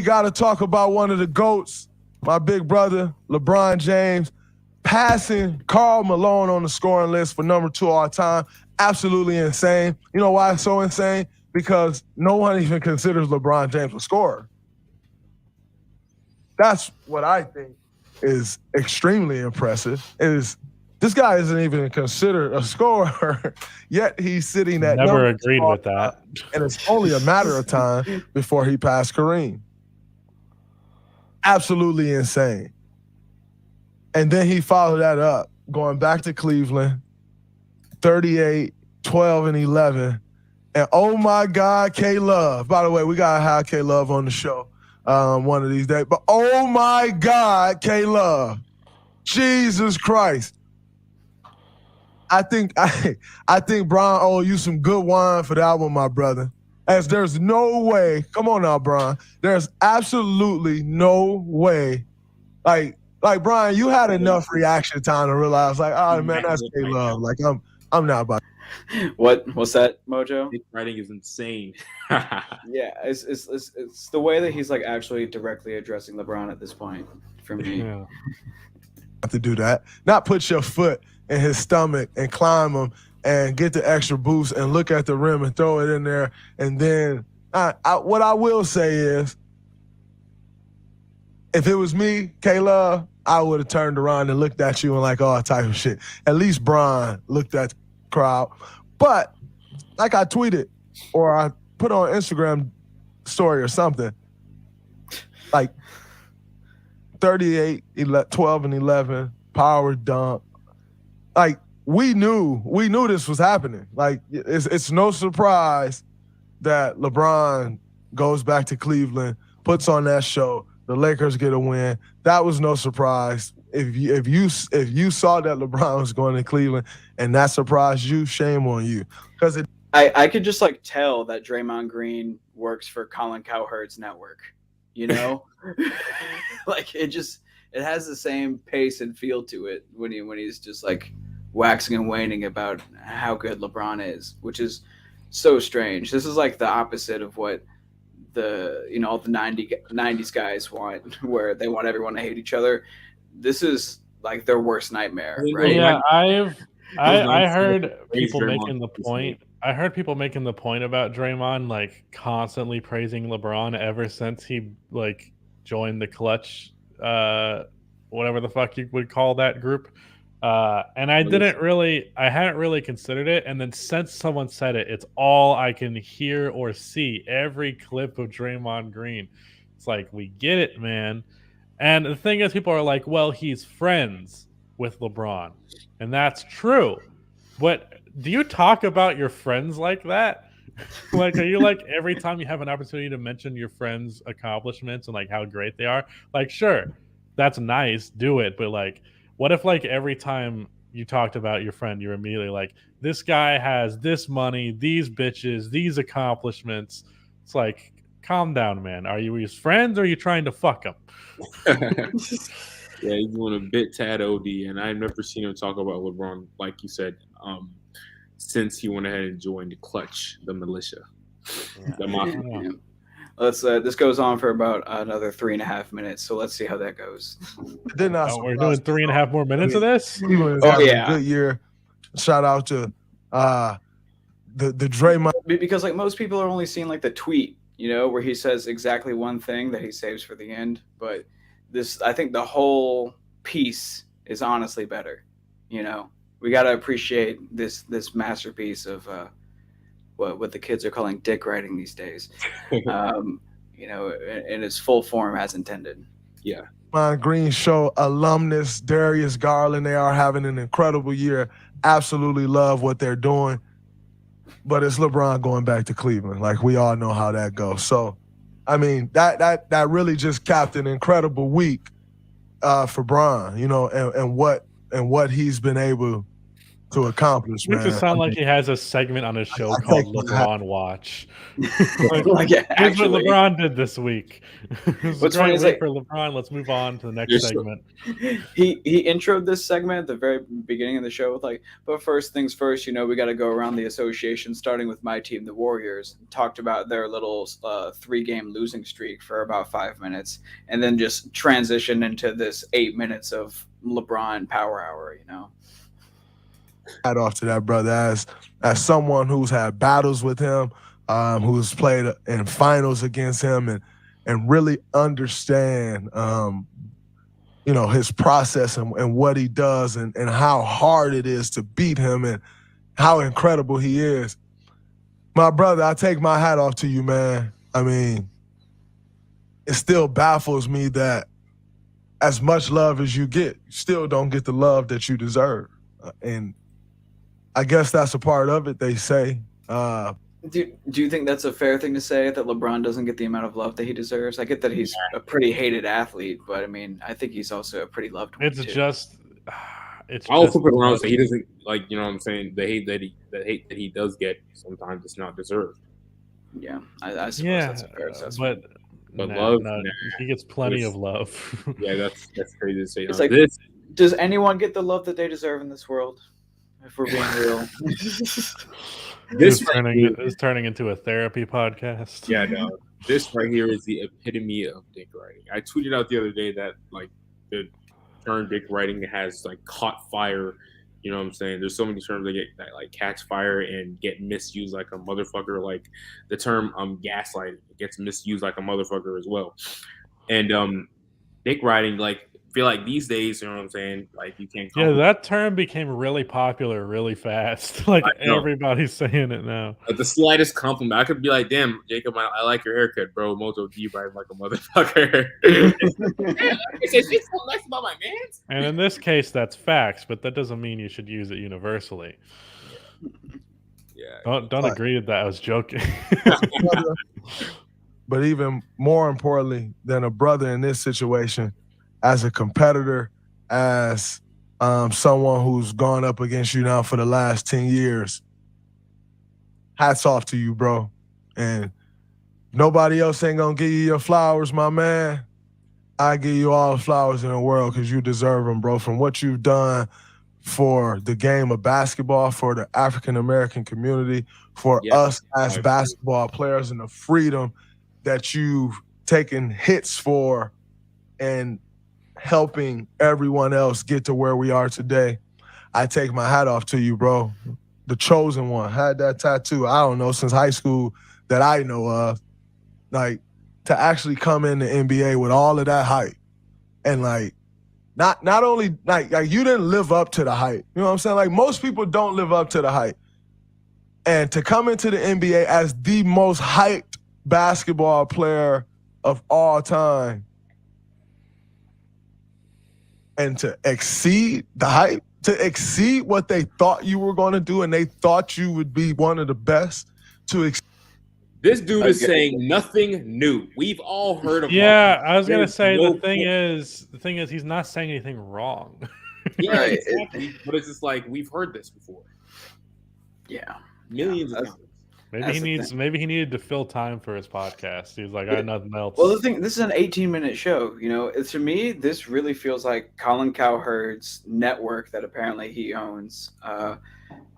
got to talk about one of the GOATs, my big brother, LeBron James, passing Karl Malone on the scoring list for number 2 all time. Absolutely insane. You know why it's so insane? Because no one even considers LeBron James a scorer. That's what I think is extremely impressive. This guy isn't even considered a scorer, yet he's sitting at never agreed with that. And it's only a matter of time before he passed Kareem. Absolutely insane. And then he followed that up, going back to Cleveland, 38, 12, and 11. And oh my God, K-Love. By the way, we got to have K-Love on the show one of these days. But oh my God, K-Love. Jesus Christ. I think Brian owe you some good wine for that one, my brother. As there's no way, come on now, Brian. There's absolutely no way. Like Brian, you had enough reaction time to realize, like, oh man, that's K-Love. Like I'm not about. What's that, Mojo? His writing is insane. Yeah, it's the way that he's like actually directly addressing LeBron at this point for me. Yeah. Have to do that. Not put your foot in his stomach and climb him and get the extra boost and look at the rim and throw it in there. And then what I will say is, if it was me, K-Love, I would have turned around and looked at you and like all type of shit. At least Brian looked at the crowd. But like I tweeted or I put on Instagram story or something, like 38, 12, and 11, power dunk. Like, we knew this was happening. Like, it's no surprise that LeBron goes back to Cleveland, puts on that show, the Lakers get a win. That was no surprise. If you saw that LeBron was going to Cleveland and that surprised you, shame on you. Because I could just like tell that Draymond Green works for Colin Cowherd's network. You know, like it has the same pace and feel to it when he's just like waxing and waning about how good LeBron is, which is so strange. This is like the opposite of what all the 90s guys want, where they want everyone to hate each other. This is like their worst nightmare, right? Yeah, I heard people making the point. I heard people making the point about Draymond like constantly praising LeBron ever since he like joined the Clutch, whatever the fuck you would call that group. And I hadn't really considered it. And then since someone said it, it's all I can hear or see. Every clip of Draymond Green. It's like, we get it, man. And the thing is, people are like, well, he's friends with LeBron. And that's true. But do you talk about your friends like that? Like, are you like every time you have an opportunity to mention your friends' accomplishments and like how great they are? Like, sure, that's nice, do it. But like, what if like every time you talked about your friend, you're immediately like, this guy has this money, these bitches, these accomplishments? It's like, calm down, man. Are you his friends or are you trying to fuck him? Yeah, he's doing a bit tad OD, and I've never seen him talk about LeBron, like you said, since he went ahead and joined the Clutch, the militia. Yeah. The mafia. Yeah. Let's. This goes on for about another 3.5 minutes, so let's see how that goes. We're doing 3.5 more minutes of this. Oh yeah, good year. Shout out to the Draymond, because like most people are only seeing like the tweet, you know, where he says exactly one thing that he saves for the end. But this, I think, the whole piece is honestly better. You know, we got to appreciate this masterpiece of what the kids are calling dick writing these days. You know, in its full form as intended. Yeah. Green Show alumnus Darius Garland. They are having an incredible year. Absolutely love what they're doing. But it's LeBron going back to Cleveland. Like, we all know how that goes. So, I mean, that really just capped an incredible week for Bron, you know, and what he's been able to accomplish, man. Makes it sound like he has a segment on his show I called take LeBron Watch. Like, Here's actually, what LeBron did this week. It's a What's funny great is, week like, for LeBron. Let's move on to the next segment. He introed this segment at the very beginning of the show with like, but first things first, we got to go around the association, starting with my team, the Warriors. Talked about their little 3-game losing streak for about 5 minutes, and then just transitioned into this 8 minutes of LeBron power hour. Hat off to that brother as someone who's had battles with him, who's played in finals against him, and really understand his process and what he does and how hard it is to beat him and how incredible he is. My brother, I take my hat off to you, man. I mean, it still baffles me that as much love as you get, you still don't get the love that you deserve. And I guess that's a part of it, they say. Do you think that's a fair thing to say, that LeBron doesn't get the amount of love that he deserves? I get that he's a pretty hated athlete, but I mean, I think he's also a pretty loved one. It's too. just. I'll flip it around. So he doesn't what I'm saying. The hate that he does get sometimes it's not deserved. Yeah, I suppose that's a fair assessment. But love, he gets plenty of love. Yeah, that's crazy to say. It's like, does anyone get the love that they deserve in this world? If we're being real. This is turning into a therapy podcast. Yeah, no. This right here is the epitome of dick writing. I tweeted out the other day that the term dick writing has caught fire. You know what I'm saying? There's so many terms that catch fire and get misused like a motherfucker. Like the term gaslighting, it gets misused like a motherfucker as well. And dick writing, feel like these days, you know what I'm saying? You can't. Yeah, that term became really popular really fast. Everybody's saying it now. The slightest compliment, I could be like, "Damn, Jacob, I like your haircut, bro." Moto D right like a motherfucker. It says she's so nice about my man. And in this case, that's facts, but that doesn't mean you should use it universally. Yeah. Don't agree with that. I was joking. But even more importantly than a brother in this situation, as a competitor, as someone who's gone up against you now for the last 10 years, hats off to you, bro. And nobody else ain't gonna give you your flowers, my man. I give you all the flowers in the world because you deserve them, bro. From what you've done for the game of basketball, for the African-American community, for us as basketball players, and the freedom that you've taken hits for and helping everyone else get to where we are today. I take my hat off to you, bro. The chosen one. Had that tattoo, I don't know, since high school that I know of. To actually come in the NBA with all of that hype and not only you didn't live up to the hype. You know what I'm saying? Most people don't live up to the hype. And to come into the NBA as the most hyped basketball player of all time and to exceed the hype, to exceed what they thought you were going to do, and they thought you would be one of the best to This dude is saying nothing new. We've all heard of him. Yeah, I was gonna say the thing is he's not saying anything wrong. Yeah, right. Exactly. But it's just we've heard this before. Yeah. Millions of times. Maybe he needed to fill time for his podcast. He was like, I had nothing else. Well, this is an 18-minute show. To me, this really feels like Colin Cowherd's network that apparently he owns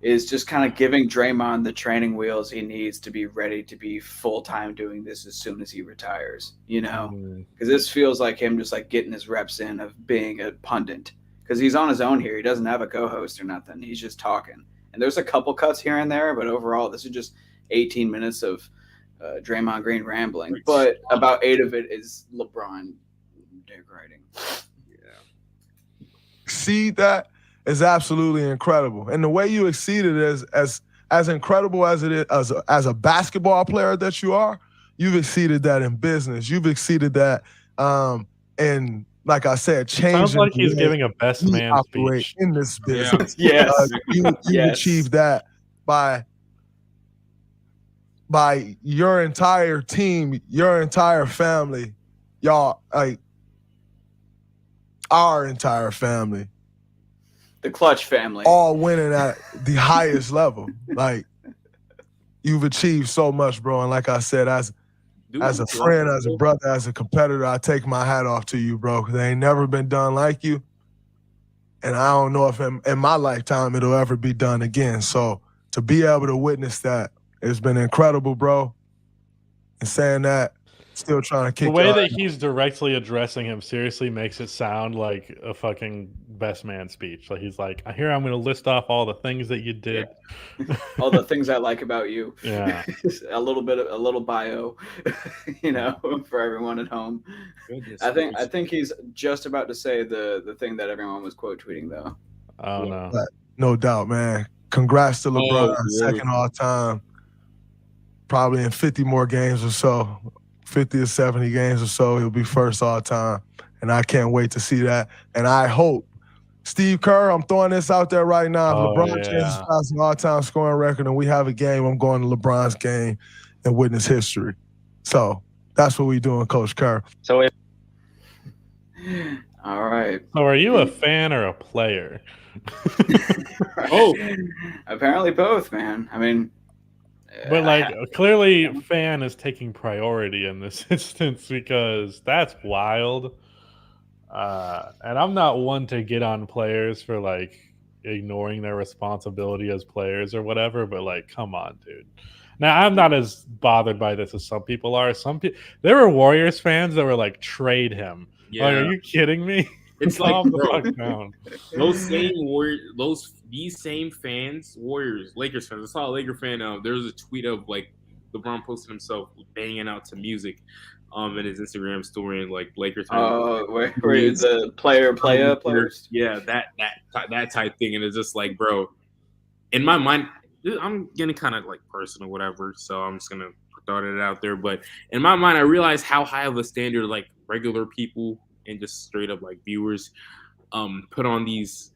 is just kind of giving Draymond the training wheels he needs to be ready to be full-time doing this as soon as he retires, because this feels like him just getting his reps in of being a pundit, because he's on his own here. He doesn't have a co-host or nothing. He's just talking. And there's a couple cuts here and there, but overall, this is just 18 minutes of Draymond Green rambling. But about 8 of it is LeBron dick writing. Yeah. See, that is absolutely incredible. And the way you exceeded it as incredible as it is as a basketball player that you are, you've exceeded that in business. You've exceeded that in, like I said, changing. Sounds like he's giving a best man speech in this business. Yeah. Yes. You achieved that by your entire team, your entire family, y'all, our entire family. The Clutch family. All winning at the highest level. Like, you've achieved so much, bro. And like I said, as a friend, as a brother, as a competitor, I take my hat off to you, bro, because they ain't never been done like you. And I don't know if in my lifetime it'll ever be done again. So to be able to witness that, it's been incredible, bro. And saying that, still trying to kick the way that he's directly addressing him seriously makes it sound like a fucking best man speech. Like he's like, here I'm going to list off all the things that you did, all the things I like about you. Yeah, a little bio, you know, for everyone at home. Goodness, I think he's just about to say the thing that everyone was quote tweeting though. Oh no, but no doubt, man. Congrats to LeBron, second all time. Probably in 50 more games or so. 50 or 70 games or so, he'll be first all time. And I can't wait to see that. And I hope, Steve Kerr, I'm throwing this out there right now. If LeBron changes past an all-time scoring record and we have a game, I'm going to LeBron's game and witness history. So that's what we're doing, Coach Kerr. So all right. So are you a fan or a player? Apparently both, man. I mean, but like clearly fan is taking priority in this instance because that's wild. And I'm not one to get on players for like ignoring their responsibility as players or whatever, but like, come on, dude. Now I'm not as bothered by this as some people are. There were Warriors fans that were like, trade him. Yeah. Like, are you kidding me? It's like, bro, these same fans, Warriors, Lakers fans. I saw a Laker fan. There was a tweet of like LeBron posted himself banging out to music, in his Instagram story, and like Lakers. Where the players? Yeah, that type thing, and it's just like, bro. In my mind, I'm getting kind of like personal, whatever. So I'm just gonna throw it out there. But in my mind, I realize how high of a standard like regular people and just straight up like viewers put on these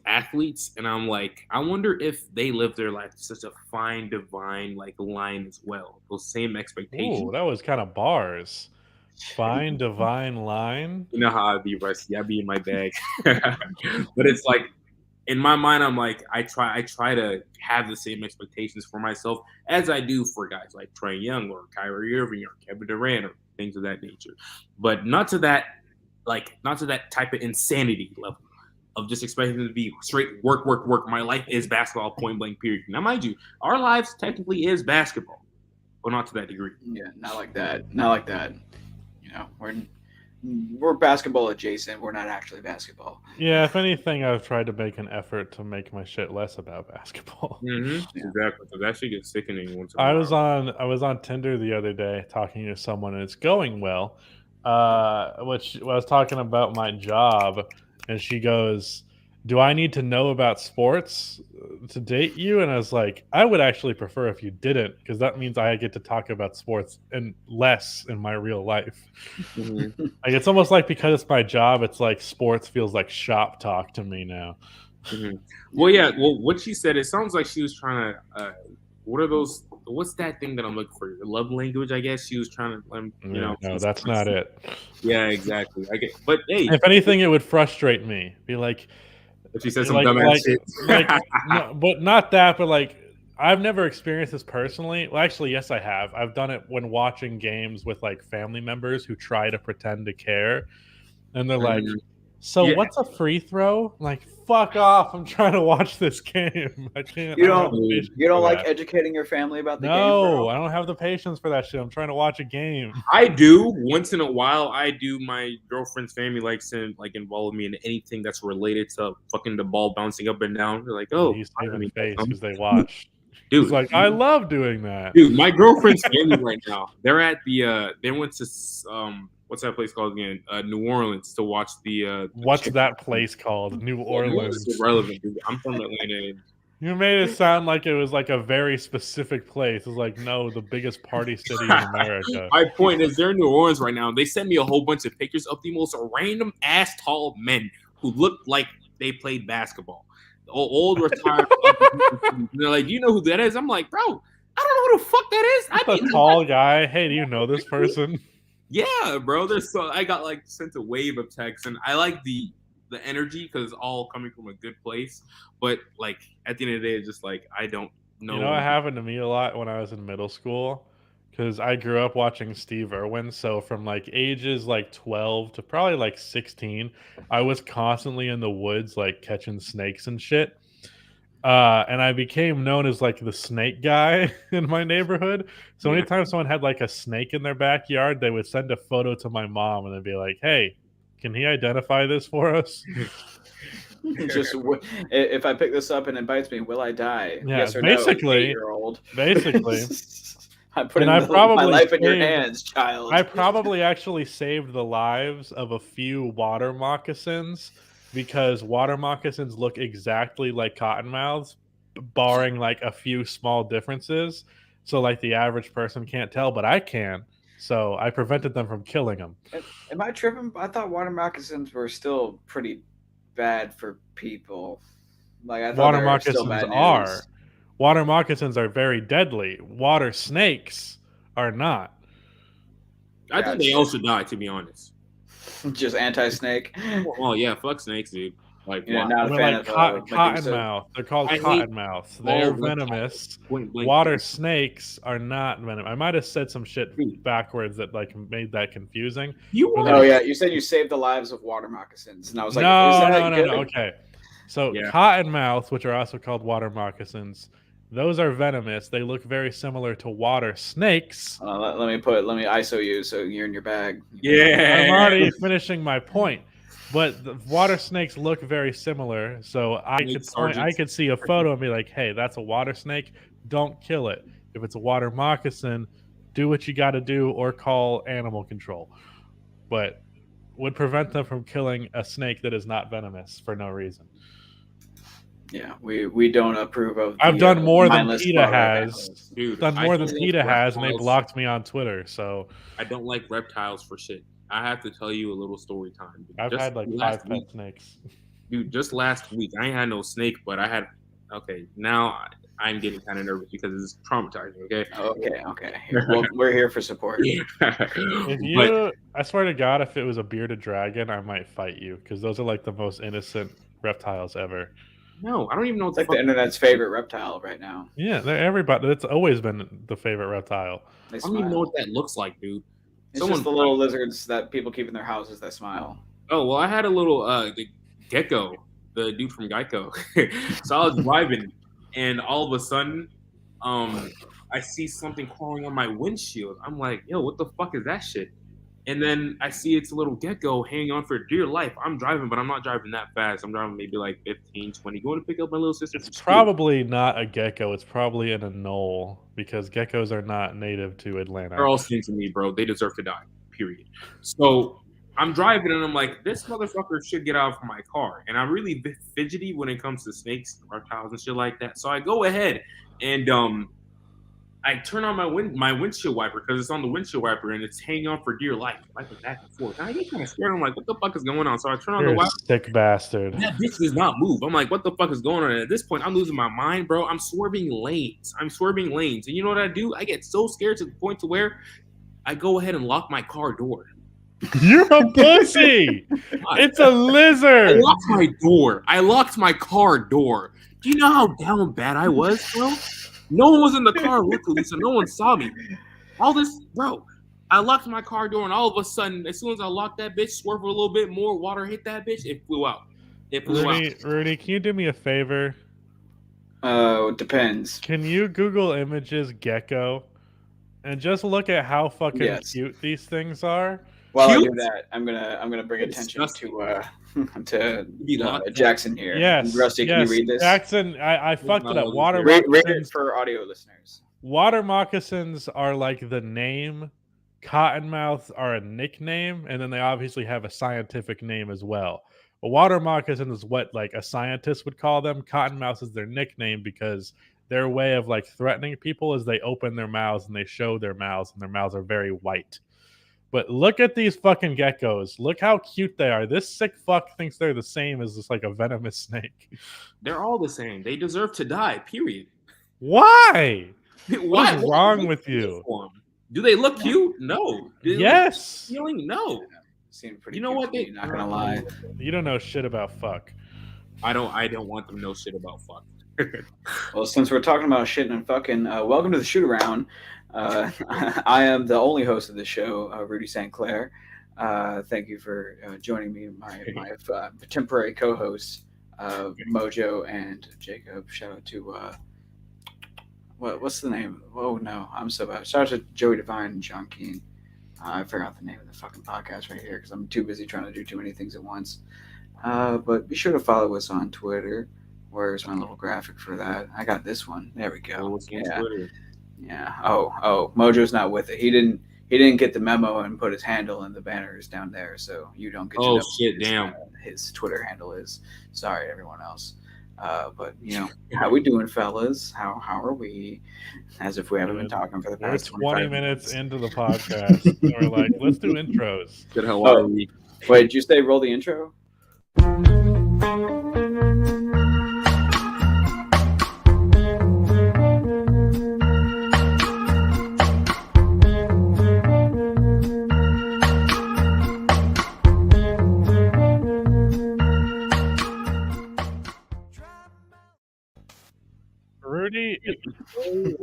athletes, and I'm like, I wonder if they live their life to such a fine divine like line as well, those same expectations. Ooh, that was kind of bars. Fine divine line. You know how I be, Rusty. I be in my bag. But it's like, in my mind, I'm like, I try to have the same expectations for myself as I do for guys like Trae Young or Kyrie Irving or Kevin Durant or things of that nature, but not to that type of insanity level of just expecting them to be straight work. My life is basketball, point blank, period. Now, mind you, our lives technically is basketball, but not to that degree. Yeah, not like that. You know, we're basketball adjacent. We're not actually basketball. Yeah, if anything, I've tried to make an effort to make my shit less about basketball. Mm-hmm. Yeah. Exactly. Because that shit gets sickening once. I was on Tinder the other day talking to someone, and it's going well. Which I was talking about my job, and she goes, "Do I need to know about sports to date you?" And I was like, I would actually prefer if you didn't, because that means I get to talk about sports and less in my real life. Mm-hmm. Like, it's almost like, because it's my job, it's like sports feels like shop talk to me now. Mm-hmm. Well, yeah. Well, what she said, it sounds like she was trying to. What's that thing that I'm looking for? The love language, I guess. She was trying to, No, that's not it. Yeah, exactly. But hey, if anything, it would frustrate me. Be like, if she said some dumbass shit. No, but not that. But like, I've never experienced this personally. Well, actually, yes, I have. I've done it when watching games with like family members who try to pretend to care, and they're like, "So what's a free throw?" I'm like, fuck off! I'm trying to watch this game. I can't. You don't like educating your family about the game? No, I don't have the patience for that shit. I'm trying to watch a game. I do once in a while. I do. My girlfriend's family likes to like involve me in anything that's related to fucking the ball bouncing up and down. They're like, "Oh, he's saving face because they watch." Dude, he's like, I love doing that. Dude, my girlfriend's family right now. They're at the. They went to what's that place called again? New Orleans to watch the. What's that place called? New Orleans. It's irrelevant, dude. I'm from Atlanta. You made it sound like it was like a very specific place. It was like, no, the biggest party city in America. My point is, they're in New Orleans right now. They sent me a whole bunch of pictures of the most random ass tall men who looked like they played basketball. Old retired. They're like, "Do you know who that is?" I'm like, "Bro, I don't know who the fuck that is." I'm a tall guy. Hey, do you know this person? Yeah, bro. I got like sent a wave of texts, and I like the the energy because it's all coming from a good place. But like at the end of the day, it's just like I don't know. You know what happened to me a lot when I was in middle school? Because I grew up watching Steve Irwin. So from like ages like 12 to probably like 16, I was constantly in the woods like catching snakes and shit. And I became known as like the snake guy in my neighborhood. So anytime someone had like a snake in their backyard, they would send a photo to my mom and they'd be like, "Hey, can he identify this for us?" Just if I pick this up and it bites me, will I die? Yeah, yes or basically, no, 8-year-old. Basically. I'm putting my life in your hands, child. I probably actually saved the lives of a few water moccasins because water moccasins look exactly like cottonmouths, barring like a few small differences. So like the average person can't tell, but I can. So I prevented them from killing them. Am I tripping? I thought water moccasins were still pretty bad for people. Like I thought water moccasins are very deadly. Water snakes are not. I think they all should die, to be honest. Just anti-snake. Well, yeah, fuck snakes, dude. Like, not a fan of cottonmouth. They're called cottonmouths. They're venomous. Water snakes are not venomous. I might have said some shit backwards that like made that confusing. You said you saved the lives of water moccasins, and I was like, no. Okay, so cottonmouths, which are also called water moccasins, those are venomous. They look very similar to water snakes. Let me ISO you so you're in your bag. Yeah, I'm already finishing my point. But the water snakes look very similar, so I could see a photo and be like, "Hey, that's a water snake. Don't kill it. If it's a water moccasin, do what you got to do or call animal control." But would prevent them from killing a snake that is not venomous for no reason. Yeah, we don't approve of. I've done more than PETA has. Dude, done more than PETA has, and they blocked me on Twitter. So I don't like reptiles for shit. I have to tell you a little story time. I've had like 5 pet snakes. Dude, just last week, I ain't had no snake, but I had. Okay, now I'm getting kind of nervous because it's traumatizing. Okay. Okay. Well, we're here for support. I swear to God, if it was a bearded dragon, I might fight you because those are like the most innocent reptiles ever. No, I don't even know. It's like the internet's favorite reptile right now. Yeah, everybody. It's always been the favorite reptile. I don't even know what that looks like, dude. It's just the little lizards that people keep in their houses that smile. Oh, well, I had a little the gecko, the dude from Geico. So I was driving, and all of a sudden, I see something crawling on my windshield. I'm like, yo, what the fuck is that shit? And then I see it's a little gecko hanging on for dear life. I'm driving, but I'm not driving that fast. I'm driving maybe like 15, 20, going to pick up my little sister. It's probably not a gecko. It's probably an anole because geckos are not native to Atlanta. They're all skin to me, bro. They deserve to die, period. So I'm driving, and I'm like, this motherfucker should get out of my car. And I'm really fidgety when it comes to snakes, reptiles, and shit like that. So I go ahead, and I turn on my windshield wiper because it's on the windshield wiper and it's hanging on for dear life. Like back and forth. And I get kind of scared. I'm like, what the fuck is going on? So I turn on the wiper. Sick bastard. That bitch does not move. I'm like, what the fuck is going on? And at this point, I'm losing my mind, bro. I'm swerving lanes. And you know what I do? I get so scared to the point to where I go ahead and lock my car door. You're a pussy. It's a lizard. I locked my car door. Do you know how down bad I was, bro? No one was in the car, luckily, so no one saw me. All this, bro. I locked my car door, and all of a sudden, as soon as I locked that bitch, swerved a little bit more, water hit that bitch, it flew out. Rudy, can you do me a favor? It depends. Can you Google images gecko and just look at how fucking cute these things are? While I do that, I'm gonna bring attention to Jackson here. Yes, Rusty, can you read this? Jackson, I fucked it up. Read it for audio listeners. Water moccasins are like the name. Cottonmouths are a nickname, and then they obviously have a scientific name as well. A water moccasin is what like a scientist would call them. Cottonmouths is their nickname because their way of like threatening people is they open their mouths and they show their mouths, and their mouths are very white. But look at these fucking geckos. Look how cute they are. This sick fuck thinks they're the same as just like a venomous snake. They're all the same. They deserve to die, period. Why? What's wrong with you? Do they look cute? No. Yes. No. seemed pretty. You know what? Goofy, not gonna lie. You don't know shit about fuck. I don't want them to know shit about fuck. Well, since we're talking about shit and fucking, welcome to the Shootaround. I am the only host of the show, Rudy Saint-Claire. Thank you for joining me, my temporary co-hosts, Mojo and Jacob. Shout out to what's the name? Oh no, I'm so bad. Shout out to Joey Devine and John Keane. I forgot the name of the fucking podcast right here because I'm too busy trying to do too many things at once. But be sure to follow us on Twitter. Where's my little graphic for that? I got this one. There we go. Yeah. Oh. Mojo's not with it. He didn't get the memo and put his handle in the banners down there, so you don't get to know shit, damn. His Twitter handle is. Sorry, everyone else. But how we doing, fellas? How are we? As if we haven't been talking for the past 20 minutes into the podcast. And we're like, let's do intros. Good, how are we? Wait, did you say roll the intro? Rudy, it's the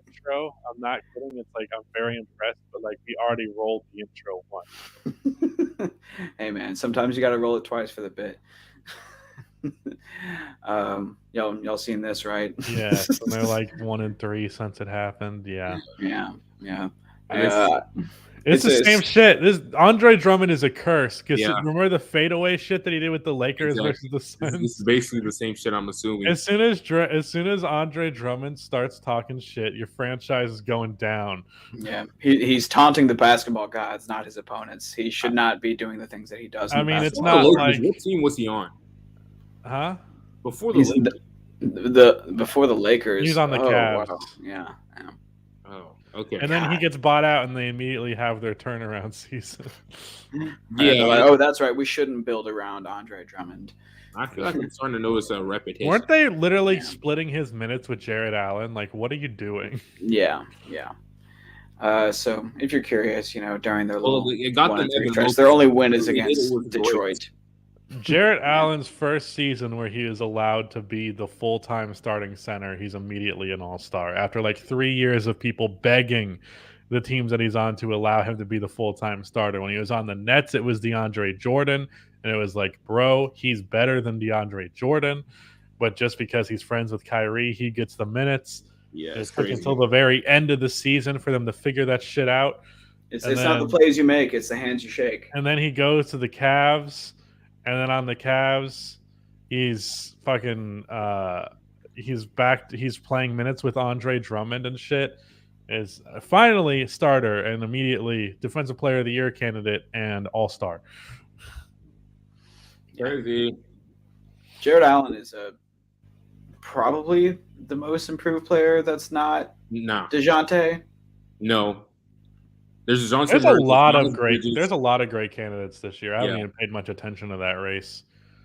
intro. I'm not kidding. It's like I'm very impressed, but like we already rolled the intro once. Hey man, sometimes you got to roll it twice for the bit. Y'all seen this, right? Yeah, and they're like 1 and 3 since it happened. Yeah. It's the same shit. This Andre Drummond is a curse because remember the fadeaway shit that he did with the Lakers versus the Suns. It's basically the same shit. I'm assuming. As soon as Andre Drummond starts talking shit, your franchise is going down. Yeah, he's taunting the basketball gods, not his opponents. He should not be doing the things that he does. I mean, it's not like what team was he on? Huh? Before the before the Lakers, he's on the Cavs. Wow. Yeah. Oh, okay. And then he gets bought out, and they immediately have their turnaround season. Yeah. That's right. We shouldn't build around Andre Drummond. I feel like I'm starting to notice a repetition. Weren't they literally splitting his minutes with Jared Allen? Like, what are you doing? Yeah. So if you're curious, during their their only win is against Detroit. Jarrett Allen's first season where he is allowed to be the full-time starting center, he's immediately an all-star. After like 3 years of people begging the teams that he's on to allow him to be the full-time starter. When he was on the Nets, it was DeAndre Jordan, and it was like, bro, he's better than DeAndre Jordan, but just because he's friends with Kyrie, he gets the minutes. Yeah, it took until the very end of the season for them to figure that shit out. It's not the plays you make, it's the hands you shake. And then he goes to the Cavs. And then on the Cavs, he's fucking he's playing minutes with Andre Drummond and shit. Is finally starter and immediately defensive player of the year candidate and all-star. Crazy. Jared Allen is probably the most improved player that's not DeJounte. No. There's a lot of great candidates this year. I haven't even paid much attention to that race.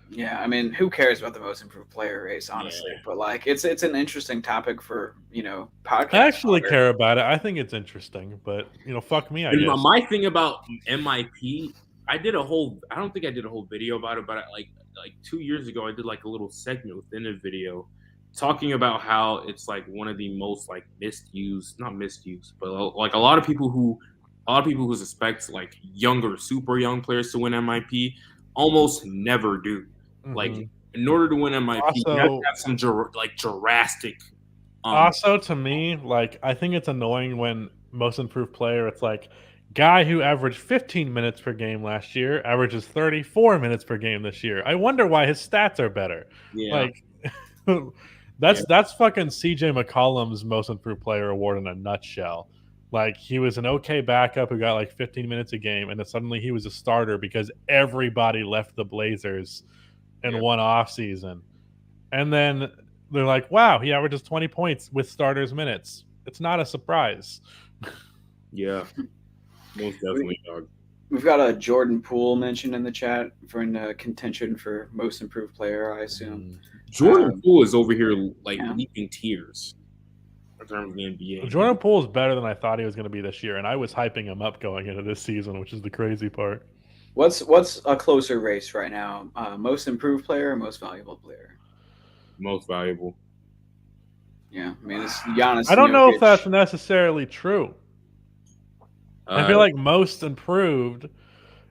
Yeah, I mean, who cares about the most improved player race, honestly? Yeah. But like, it's an interesting topic for podcast. I actually care about it. I think it's interesting, but fuck me. I guess. My thing about MIP, I don't think I did a whole video about it, but like 2 years ago, I did like a little segment within a video talking about how it's like one of the most like not misused, but like a lot of people who suspect like super young players to win MIP almost never do. Mm-hmm. Like in order to win MIP, you have to have some drastic. Also, to me, like I think it's annoying when most improved player, it's like guy who averaged 15 minutes per game last year averages 34 minutes per game this year. I wonder why his stats are better. Yeah. Like that's fucking CJ McCollum's most improved player award in a nutshell. Like, he was an okay backup who got like 15 minutes a game, and then suddenly he was a starter because everybody left the Blazers in one offseason. And then they're like, wow, he averages 20 points with starters' minutes. It's not a surprise. Yeah, most definitely, dog. We've got a Jordan Poole mentioned in the chat for contention for most improved player, I assume. Jordan Poole is over here leaping tears. In terms of the NBA. Jordan Poole is better than I thought he was going to be this year, and I was hyping him up going into this season, which is the crazy part. What's a closer race right now? Most improved player or most valuable player? Most valuable. Yeah, I mean, it's Giannis. I don't know if Jokic. that's necessarily true. I feel like most improved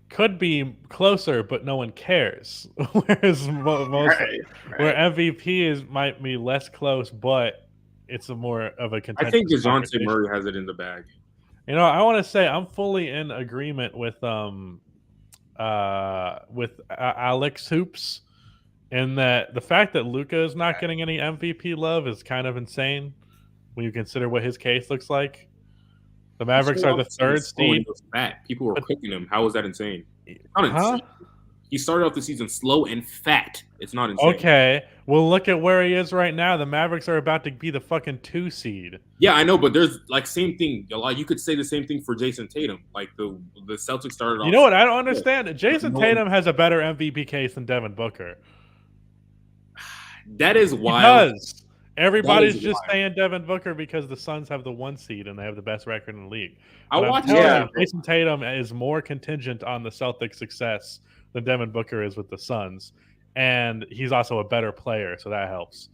could be closer, but no one cares. Whereas most, Right. where MVP might be less close, but it's a more of a I contentious think DeJounte conversation. Murray has it in the bag. You know, I want to say I'm fully in agreement with AlexHoops in that the fact that Luka is not getting any MVP love is kind of insane when you consider what his case looks like. The Mavericks are the third seed. Fat. People were cooking him. How is that insane? It's not Huh? insane. He started off the season slow and fat. It's not insane. Okay, well, look at where he is right now. The Mavericks are about to be the fucking 2 seed. Yeah, I know, but there's like same thing. You could say the same thing for Jayson Tatum. Like the Celtics started off. You know what? I don't understand. Jayson Tatum has a better MVP case than Devin Booker. That is wild. Because everybody's just saying Devin Booker because the Suns have the 1 seed and they have the best record in the league. Jayson Tatum is more contingent on the Celtics' success than Devin Booker is with the Suns. And he's also a better player, so that helps.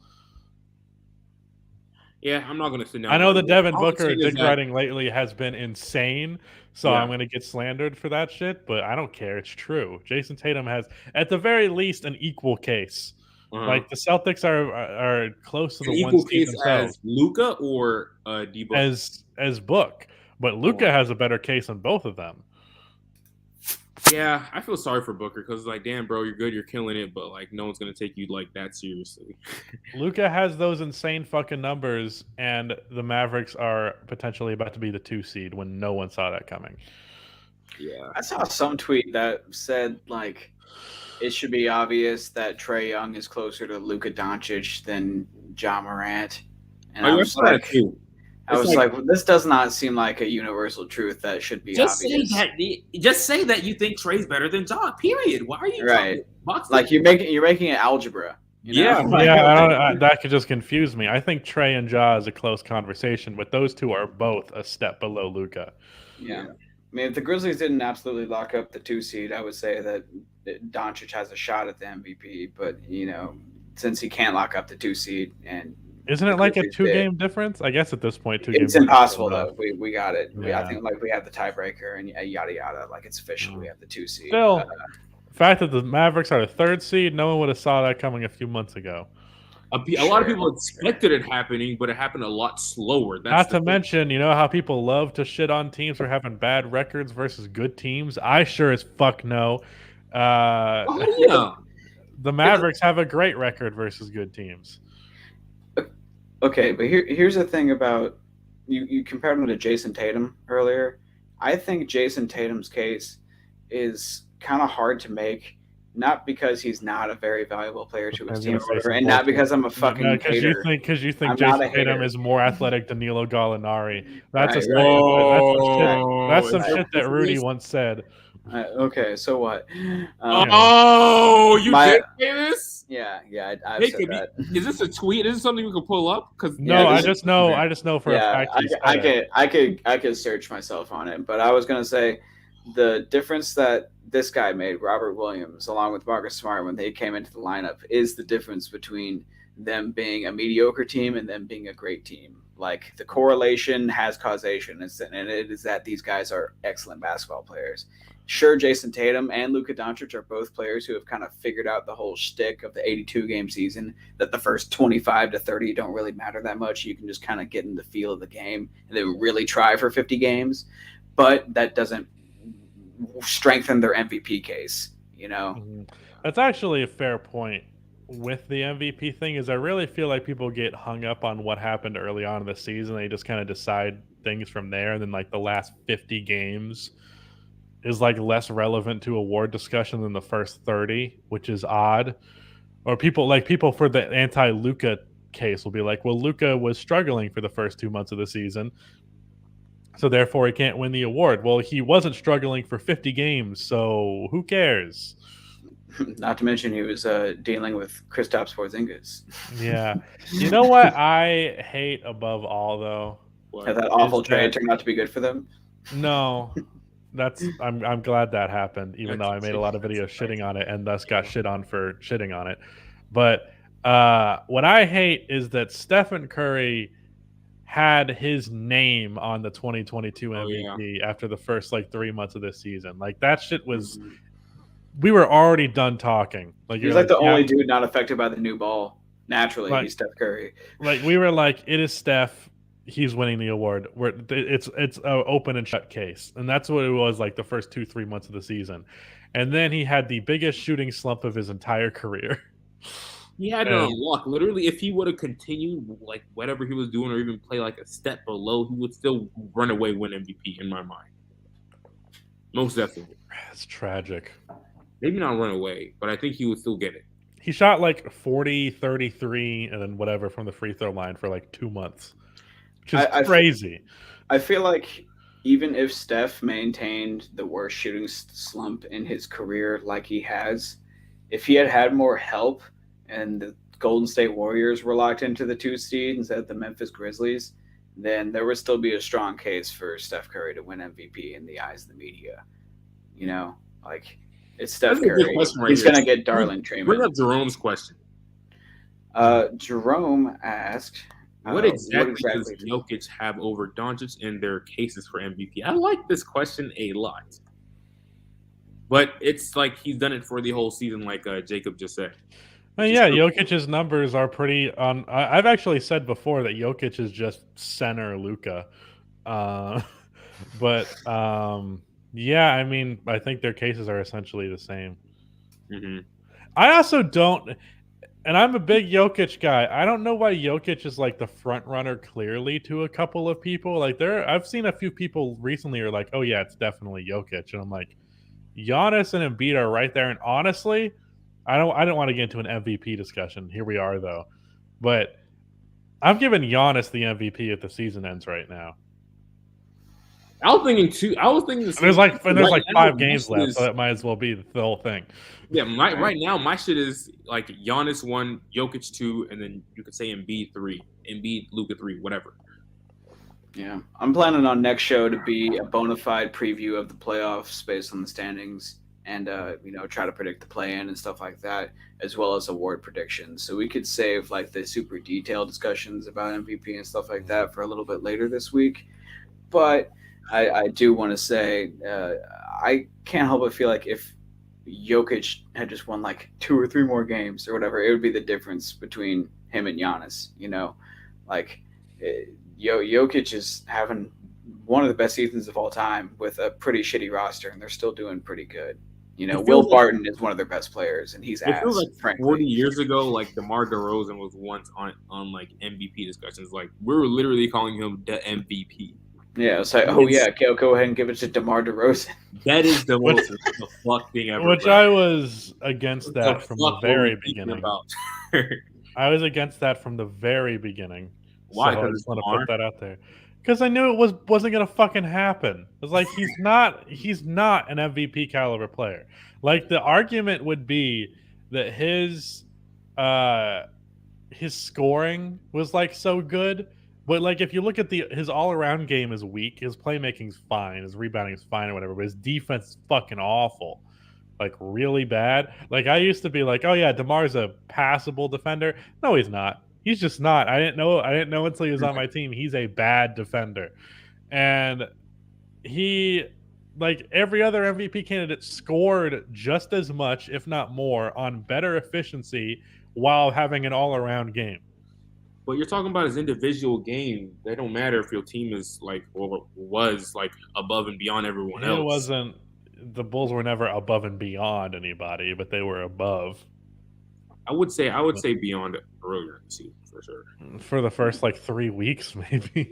Yeah, I'm not going to sit down. I know the Devin Booker dick riding lately has been insane, so I'm going to get slandered for that shit, but I don't care. It's true. Jayson Tatum has, at the very least, an equal case. Like the Celtics are close to the equal 1 seed case themselves. As Luka or D-Book? As Book, but Luka has a better case than both of them. Yeah, I feel sorry for Booker because like, damn, bro, you're good, you're killing it, but like, no one's gonna take you like that seriously. Luka has those insane fucking numbers, and the Mavericks are potentially about to be the 2 seed when no one saw that coming. Yeah, I saw some tweet that said like it should be obvious that Trae Young is closer to Luka Doncic than Ja Morant, and I was like, this does not seem like a universal truth that should be obvious. Just say that you think Trae's better than Ja. Period. Why are you right? Like you're making it algebra. You know? Yeah. That could just confuse me. I think Trae and Ja is a close conversation, but those two are both a step below Luka. Yeah. I mean, if the Grizzlies didn't absolutely lock up the 2 seed, I would say that Doncic has a shot at the MVP. But you know, since he can't lock up the 2 seed and isn't it like a 2-game difference? I guess at this point, 2 games. It's impossible though. We got it. Yeah. I think like we have the tiebreaker and yada yada. Like it's official. We have the 2 seed. Still, the fact that the Mavericks are the 3rd seed, no one would have saw that coming a few months ago. A lot of people expected it happening, but it happened a lot slower. Not to mention, you know how people love to shit on teams for having bad records versus good teams? I sure as fuck know. The Mavericks have a great record versus good teams. Okay, but here's the thing about you compared him to Jayson Tatum earlier. I think Jayson Tatum's case is kind of hard to make, not because he's not a very valuable player to his team, and not because I'm a fucking hater. Because you think Jayson Tatum is more athletic than Danilo Gallinari. That's some shit that Rudy once said. Okay, so what? You did say this? Yeah, I've said that. Is this a tweet? Is this something we can pull up? I just know for a fact. I could search myself on it, but I was gonna say the difference that this guy made, Robert Williams, along with Marcus Smart, when they came into the lineup, is the difference between them being a mediocre team and them being a great team. Like the correlation has causation, and it is that these guys are excellent basketball players. Sure, Jayson Tatum and Luka Doncic are both players who have kind of figured out the whole shtick of the 82-game season, that the first 25 to 30 don't really matter that much. You can just kind of get in the feel of the game and then really try for 50 games. But that doesn't strengthen their MVP case, you know? That's actually a fair point with the MVP thing, is I really feel like people get hung up on what happened early on in the season. They just kind of decide things from there, and then like the last 50 games is like less relevant to award discussion than the first 30, which is odd. Or people for the anti-Luka case will be like, well, Luka was struggling for the first 2 months of the season, so therefore he can't win the award. Well, he wasn't struggling for 50 games, so who cares? Not to mention he was dealing with Kristaps Porzingis. Yeah. You know what I hate above all, though? That awful trade turned out to be good for them? No. I'm glad that happened, even though I made a lot of videos That's shitting on it and thus got shit on for shitting on it. But what I hate is that Stephen Curry had his name on the 2022 MVP after the first 3 months of this season. Like that shit was. We were already done talking. Like he's like the only dude not affected by the new ball. Naturally, he's Steph Curry. Like we were like, it is Steph. He's winning the award. It's an open and shut case, and that's what it was like the first 2-3 months of the season, and then he had the biggest shooting slump of his entire career. He had to unlock. Literally, if he would have continued like whatever he was doing, or even play like a step below, he would still run away win MVP in my mind. Most definitely. It's tragic. Maybe not run away, but I think he would still get it. He shot 40, 33, and then whatever from the free throw line for 2 months. Which is crazy. I feel like even if Steph maintained the worst shooting slump in his career like he has, if he had more help and the Golden State Warriors were locked into the 2 seed instead of the Memphis Grizzlies, then there would still be a strong case for Steph Curry to win MVP in the eyes of the media. It's Steph Curry. He's going to get darling treatment. Bring up Jerome's question. Jerome asked, what exactly does Jokic have over Doncic in their cases for MVP? I like this question a lot. But it's like he's done it for the whole season, like Jacob just said. Jokic's numbers are pretty on. I've actually said before that Jokic is just center Luka. I mean, I think their cases are essentially the same. Mm-hmm. I also don't, and I'm a big Jokic guy. I don't know why Jokic is the front runner clearly to a couple of people. I've seen a few people recently are like, oh yeah, it's definitely Jokic, and I'm like, Giannis and Embiid are right there. And honestly, I don't want to get into an MVP discussion. Here we are though, but I'm giving Giannis the MVP if the season ends right now. I was thinking this. There's 5 games left, so that might as well be the whole thing. Yeah, right now my shit is Giannis 1, Jokic 2, and then you could say Embiid 3, Embiid, Luka 3, whatever. Yeah, I'm planning on next show to be a bona fide preview of the playoffs based on the standings, and try to predict the play-in and stuff like that, as well as award predictions. So we could save the super detailed discussions about MVP and stuff like that for a little bit later this week, but. I do want to say I can't help but feel like if Jokic had just won 2 or 3 more games or whatever, it would be the difference between him and Giannis. Jokic is having one of the best seasons of all time with a pretty shitty roster, and they're still doing pretty good. Will Barton is one of their best players, and he's ass. Feels 40 years ago, DeMar DeRozan was once on MVP discussions. We were literally calling him the MVP. Yeah, it's go ahead and give it to DeMar DeRozan. That is the most the fuck thing ever. Which I was against that from the very beginning. I was against that from the very beginning. Why? So I just want to put that out there. Because I knew it wasn't gonna fucking happen. It was he's not an MVP caliber player. The argument would be that his scoring was so good. But if you look at his all-around game is weak, his playmaking's fine, his rebounding is fine or whatever, but his defense is fucking awful. Really bad. I used to be oh yeah, DeMar's a passable defender. No, he's not. He's just not. I didn't know until he was on my team. He's a bad defender. And he every other MVP candidate scored just as much, if not more, on better efficiency while having an all-around game. But you're talking about his individual game. They don't matter if your team is or was above and beyond everyone else. It wasn't. The Bulls were never above and beyond anybody, but they were above. I would say beyond earlier in the season for sure. For the first 3 weeks, maybe.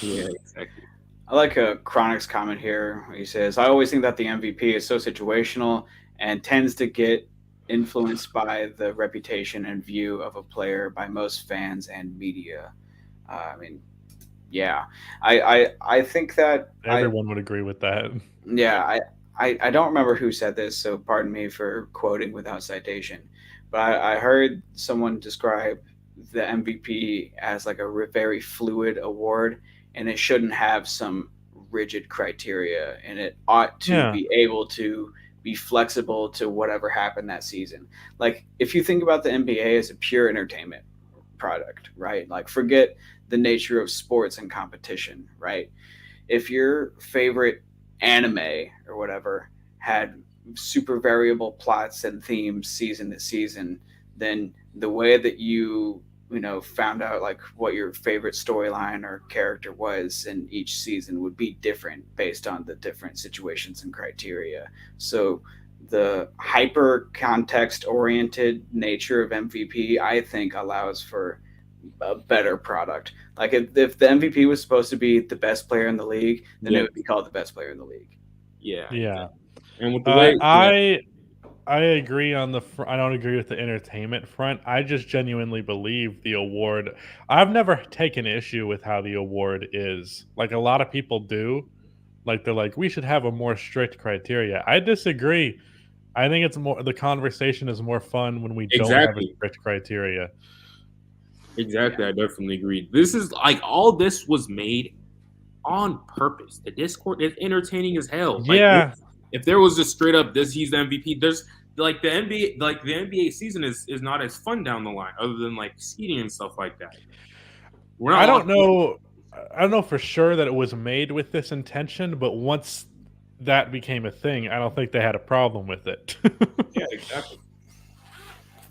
Yeah, exactly. I like a Chronic's comment here. He says, "I always think that the MVP is so situational and tends to get influenced by the reputation and view of a player by most fans and media." I think that everyone would agree with that. Yeah, I don't remember who said this, so pardon me for quoting without citation, but I heard someone describe the MVP as a very fluid award, and it shouldn't have some rigid criteria, and it ought to be able to be flexible to whatever happened that season. Like, if you think about the NBA as a pure entertainment product, right? Like, forget the nature of sports and competition, right? If your favorite anime or whatever had super variable plots and themes season to season, then the way that you found out like what your favorite storyline or character was in each season would be different based on the different situations and criteria. So the hyper context oriented nature of MVP, I think, allows for a better product. Like, if the MVP was supposed to be the best player in the league, then it would be called the best player in the league. Yeah. And with the way I agree on I don't agree with the entertainment front. I just genuinely believe the award. I've never taken issue with how the award is. Like, a lot of people do. Like, they're like, we should have a more strict criteria. I disagree. I think it's more, the conversation is more fun when we don't have a strict criteria. Exactly. I definitely agree. This is like, all this was made on purpose. The Discord is entertaining as hell. Yeah. Like, if there was just straight up he's the MVP, there's like the NBA season is not as fun down the line, other than like seeding and stuff like that. I don't know for sure that it was made with this intention, but once that became a thing, I don't think they had a problem with it. Yeah, exactly.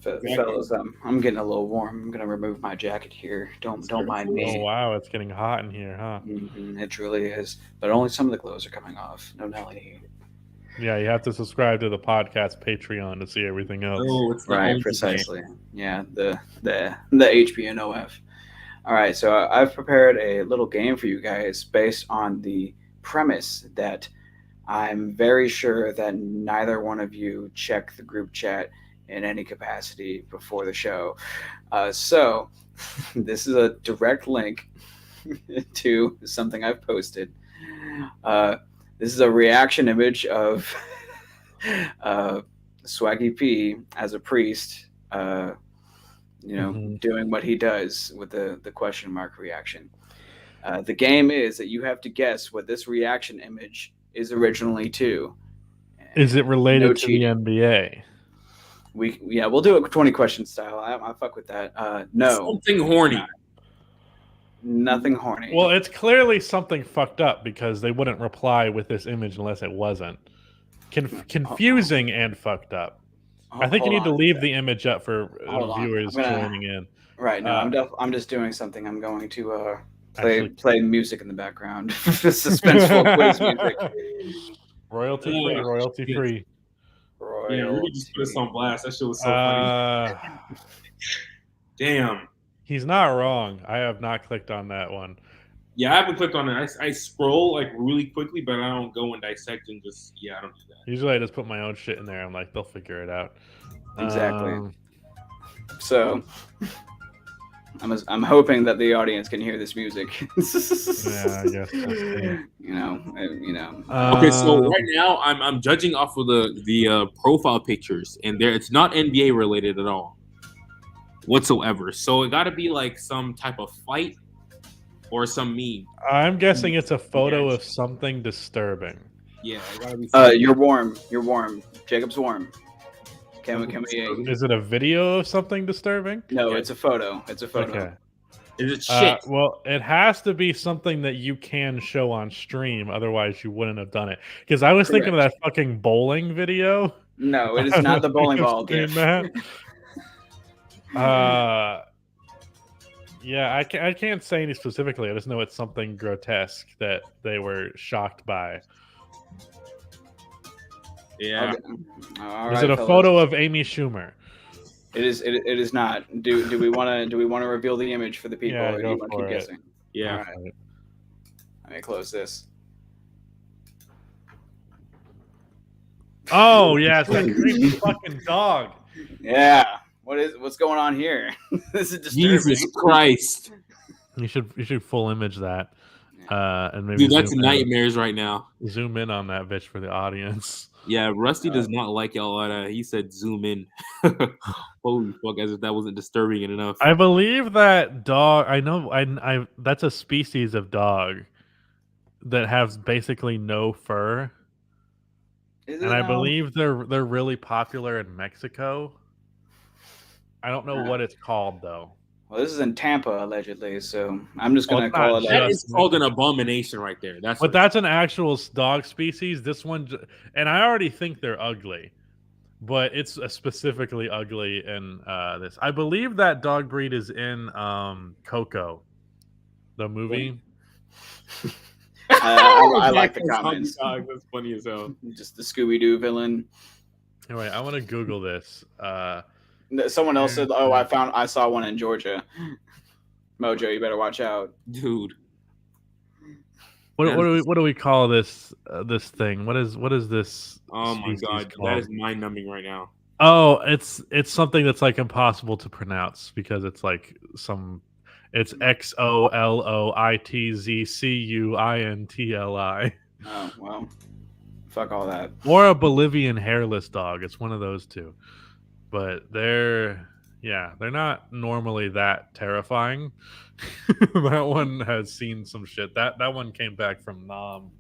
Fellas, I'm getting a little warm. I'm gonna remove my jacket here. Don't mind me. Oh wow, it's getting hot in here, huh? Mm-hmm, it truly is. But only some of the clothes are coming off. No Nelly. Yeah, you have to subscribe to the podcast Patreon to see everything else. Oh, it's right, precisely. Yeah, the HBNOF. All right, so I've prepared a little game for you guys based on the premise that I'm very sure that neither one of you check the group chat in any capacity before the show. So this is a direct link to something I've posted. This is a reaction image of Swaggy P as a priest, doing what he does with the question mark reaction. The game is that you have to guess what this reaction image is originally to. Is it related to the NBA? We'll do it 20 question style. I fuck with that. No. Something horny. Nothing horny. Well, it's clearly something fucked up because they wouldn't reply with this image unless it wasn't. Confusing and fucked up. I think you need to leave the image up for viewers joining in. Right. No, I'm just doing something. I'm going to play music in the background. Suspenseful quiz music. Royalty free. Yeah, Rudy just put us on blast. That shit was so funny. Damn. He's not wrong. I have not clicked on that one. Yeah, I haven't clicked on it. I scroll like really quickly, but I don't go and dissect and just I don't do that. Usually I just put my own shit in there. I'm like, they'll figure it out. Exactly. So I'm hoping that the audience can hear this music. Yeah, I guess. Okay, so right now I'm judging off of the profile pictures, and it's not NBA related at all, whatsoever. So it got to be like some type of fight or some meme. I'm guessing it's a photo of something disturbing. Yeah, it gotta be. You're warm. Jacob's warm. Can we? Is it a video of something disturbing? No, it's a photo. Okay. Is it shit? Well, it has to be something that you can show on stream. Otherwise, you wouldn't have done it. Because I was thinking of that fucking bowling video. No, it is not the bowling ball gif. Yeah, I can't say any specifically. I just know it's something grotesque that they were shocked by. Yeah. Okay. Is it a photo of Amy Schumer? It is. It is not. Do we want to reveal the image for the people? Yeah, or do you want to keep guessing? Yeah. All right. Let me close this. Oh yeah, it's that creepy fucking dog. Yeah. What's going on here? This is disturbing. Jesus Christ. You should full image that. And maybe dude, that's nightmares right now. Zoom in on that bitch for the audience. Yeah, Rusty does not like y'all. He said zoom in. Holy fuck, as if that wasn't disturbing enough. I believe that dog. I know. I that's a species of dog. that have basically no fur. And I believe they're really popular in Mexico. I don't know what it's called though. Well, this is in Tampa allegedly, so I'm just gonna call it. That is called an abomination right there. That's an actual dog species. This one, and I already think they're ugly, but it's specifically ugly in this. I believe that dog breed is in Coco, the movie. I like the comments. That's funny as hell. Just the Scooby-Doo villain. Anyway, I want to Google this. Someone else said, "Oh, I saw one in Georgia." Mojo, you better watch out, dude. What do we call this this thing? What is this? Oh my god, called? That is mind-numbing right now. Oh, it's something that's like impossible to pronounce because it's like it's XOLOITZCUINTLI. Oh well, fuck all that. Or a Bolivian hairless dog. It's one of those two. But they're not normally that terrifying. That one has seen some shit. That one came back from Nam.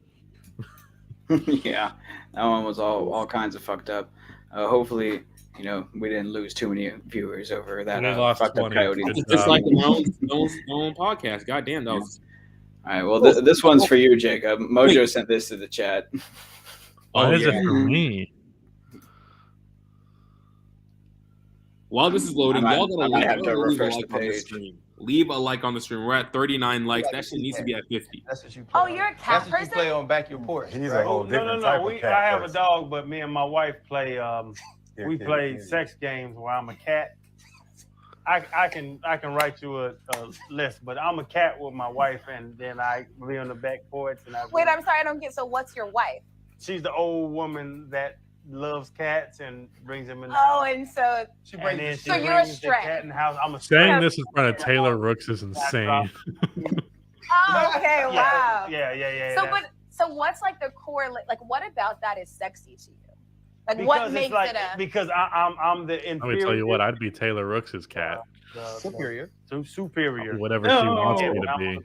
Yeah, that one was all kinds of fucked up. Hopefully, we didn't lose too many viewers over that fucked up coyote. It's like my own podcast. Goddamn, that was. All right, well, this one's for you, Jacob. Mojo sent this to the chat. Why is it for me? While this is loading, y'all gotta have to refresh the page. On the stream. Leave a like on the stream. We're at 39 likes. That shit needs to be at 50. That's what you play. Oh, you're a cat person? That's what you play on back your porch. He's a whole different type of cat. I have a dog, but me and my wife play. We play sex games where I'm a cat. I can write you a list, but I'm a cat with my wife, and then I be on the back porch. And wait, I'm sorry, I don't get. So, what's your wife? She's the old woman that loves cats and brings them in. And so she brings. So you're a stray. Cat in the house. I'm a saying this in front of Taylor Rooks is insane. Oh, okay, wow. Yeah. So what's like the core? Like, what about that is sexy to you? Like, because what makes it a? Because I'm the inferior. Let me tell you what, I'd be Taylor Rooks' cat. Superior. Whatever she wants me to be.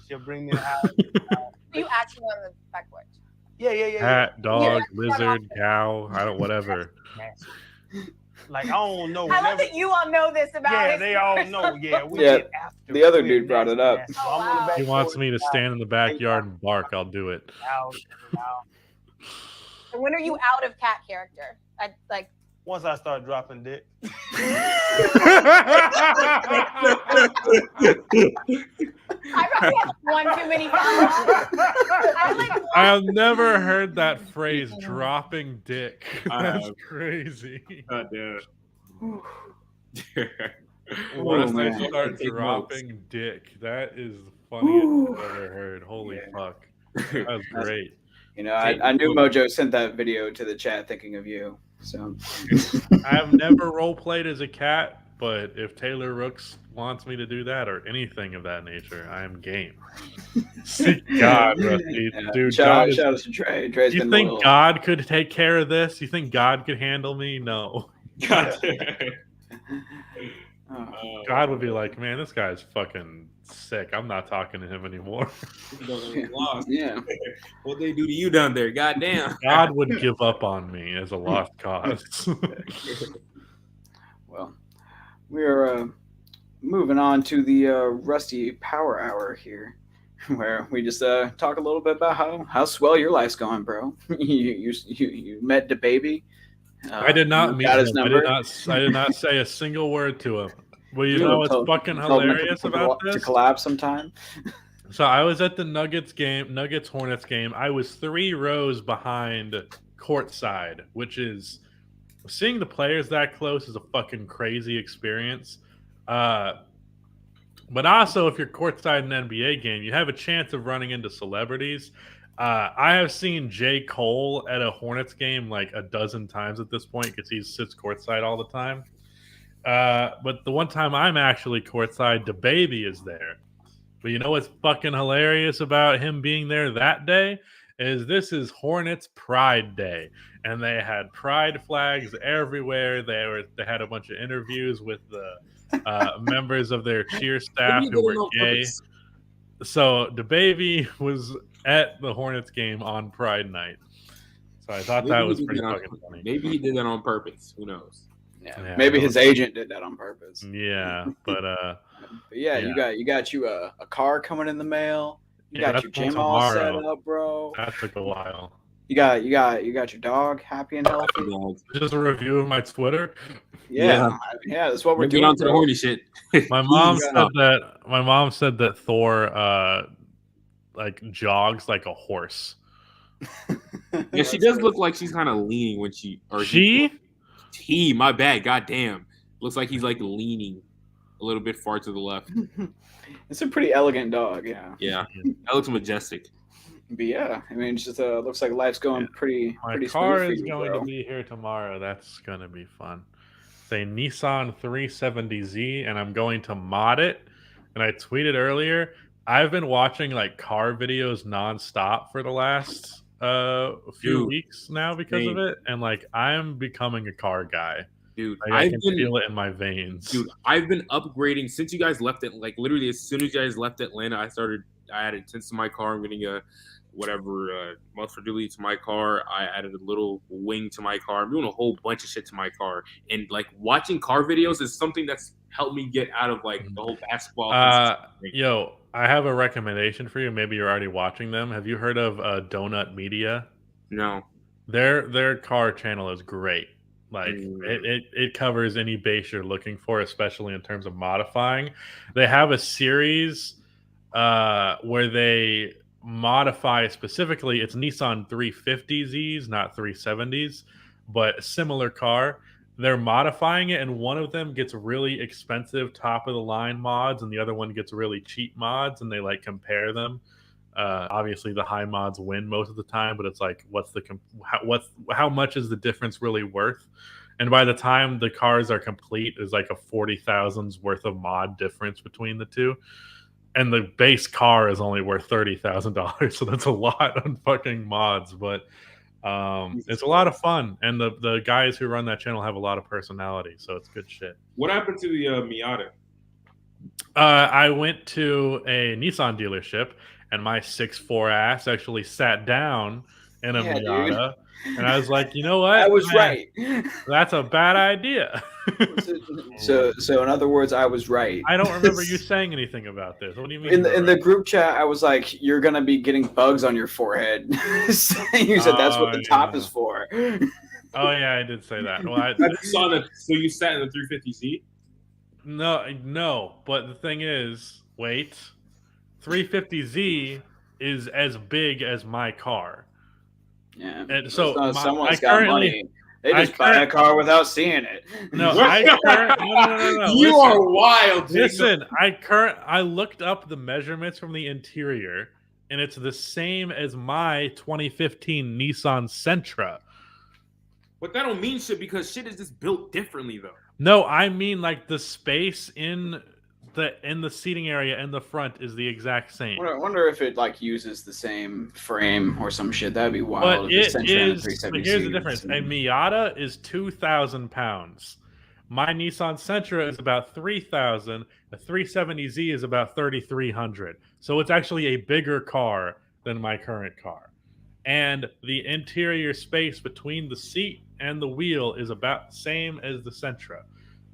She'll bring me the house. You actually on the back porch. Yeah. Cat, dog, lizard, cow, whatever. Like, I don't know. I love that you all know this about it. Yeah, they all know. Yeah, the other dude brought it up. Oh, wow. He wants me to stand in the backyard and bark. I'll do it. And when are you out of cat character? Once I start dropping dick. I probably have one too many followers. I have never heard that phrase, dropping dick. That's crazy. God damn it. Once they start dropping dick, that is the funniest I've ever heard. Holy fuck. That was great. I knew Mojo sent that video to the chat thinking of you. So I have never role played as a cat, but if Taylor Rooks wants me to do that or anything of that nature, I am game. Seek God, Rusty. Dude, shout out to Trey. Trey's you think God could take care of this? You think God could handle me? No. God would be like, man, this guy's fucking sick. I'm not talking to him anymore. Yeah. What they do to you down there? Goddamn. God would give up on me as a lost cause. Well, we're moving on to the Rusty Power Hour here, where we just talk a little bit about how swell your life's going, bro. you met the baby. I did not meet him. I did not say a single word to him. Well, you know what's fucking hilarious about this? To collab sometime. So I was at the Nuggets Hornets game. I was 3 rows behind courtside, which is seeing the players that close is a fucking crazy experience. But also, if you're courtside in an NBA game, you have a chance of running into celebrities. I have seen J. Cole at a Hornets game like a dozen times at this point because he sits courtside all the time. But the one time I'm actually courtside, DaBaby is there. But you know what's fucking hilarious about him being there that day is this is Hornets Pride Day, and they had pride flags everywhere. They had a bunch of interviews with the members of their cheer staff who were gay. So DaBaby was at the Hornets game on Pride Night. So I thought that was pretty fucking funny. Maybe he did that on purpose. Who knows? Yeah, maybe his agent did that on purpose. Yeah, but yeah, you got a car coming in the mail. You got your gym all set up, bro. That took a while. You got your dog happy and healthy. Just a review of my Twitter. Yeah, that's what we're doing. Get on to the horny shit. My mom said that Thor like jogs like a horse. Yeah, she does look like she's kind of leaning when she. My bad. Goddamn. Looks like he's like leaning a little bit far to the left. It's a pretty elegant dog. Yeah. Yeah. That looks majestic. But yeah, I mean, it just looks like life's going pretty. My pretty car smooth is for you, going bro. to be here tomorrow. That's gonna be fun. It's a Nissan 370Z, and I'm going to mod it. And I tweeted earlier, I've been watching like car videos nonstop for the last few weeks now because of it, and like I'm becoming a car guy. Dude, like, I can feel it in my veins. Dude, I've been upgrading since you guys left it. Like literally, as soon as you guys left Atlanta, I added tints to my car. I'm getting a muffler dually to my car. I added a little wing to my car. I'm doing a whole bunch of shit to my car. And like watching car videos is something that's helped me get out of like the whole basketball. Yo, I have a recommendation for you. Maybe you're already watching them. Have you heard of Donut Media? No. Their car channel is great. Like it covers any base you're looking for, especially in terms of modifying. They have a series where they modify specifically. It's Nissan 350Zs, not 370s, but a similar car. They're modifying it, and one of them gets really expensive top of the line mods, and the other one gets really cheap mods, and they like compare them. Obviously, the high mods win most of the time, but it's like, how much is the difference really worth? And by the time the cars are complete, there's like a 40,000's worth of mod difference between the two. And the base car is only worth $30,000, so that's a lot on fucking mods. But it's a lot of fun, and the guys who run that channel have a lot of personality, so it's good shit. What happened to the Miata? I went to a Nissan dealership, and my 6'4" ass actually sat down in a Miata, and I was like, you know what? I was right. That's a bad idea. So in other words, I was right. I don't remember you saying anything about this. What do you mean? In the group chat, I was like, "You're gonna be getting bugs on your forehead." You said that's what the top is for. Oh yeah, I did say that. Well, so you sat in the 350Z? No. But the thing is, wait, 350Z is as big as my car. Yeah. And so someone's got money. They just buy a car without seeing it. No, no. You are wild. Listen, I looked up the measurements from the interior, and it's the same as my 2015 Nissan Sentra. But that don't mean shit because shit is just built differently, though. No, I mean like the space in the seating area in the front is the exact same. I wonder if it like uses the same frame or some shit. That'd be wild. But here's the difference. A Miata is 2,000 pounds. My Nissan Sentra is about 3,000. The 370Z is about 3,300. So it's actually a bigger car than my current car. And the interior space between the seat and the wheel is about the same as the Sentra.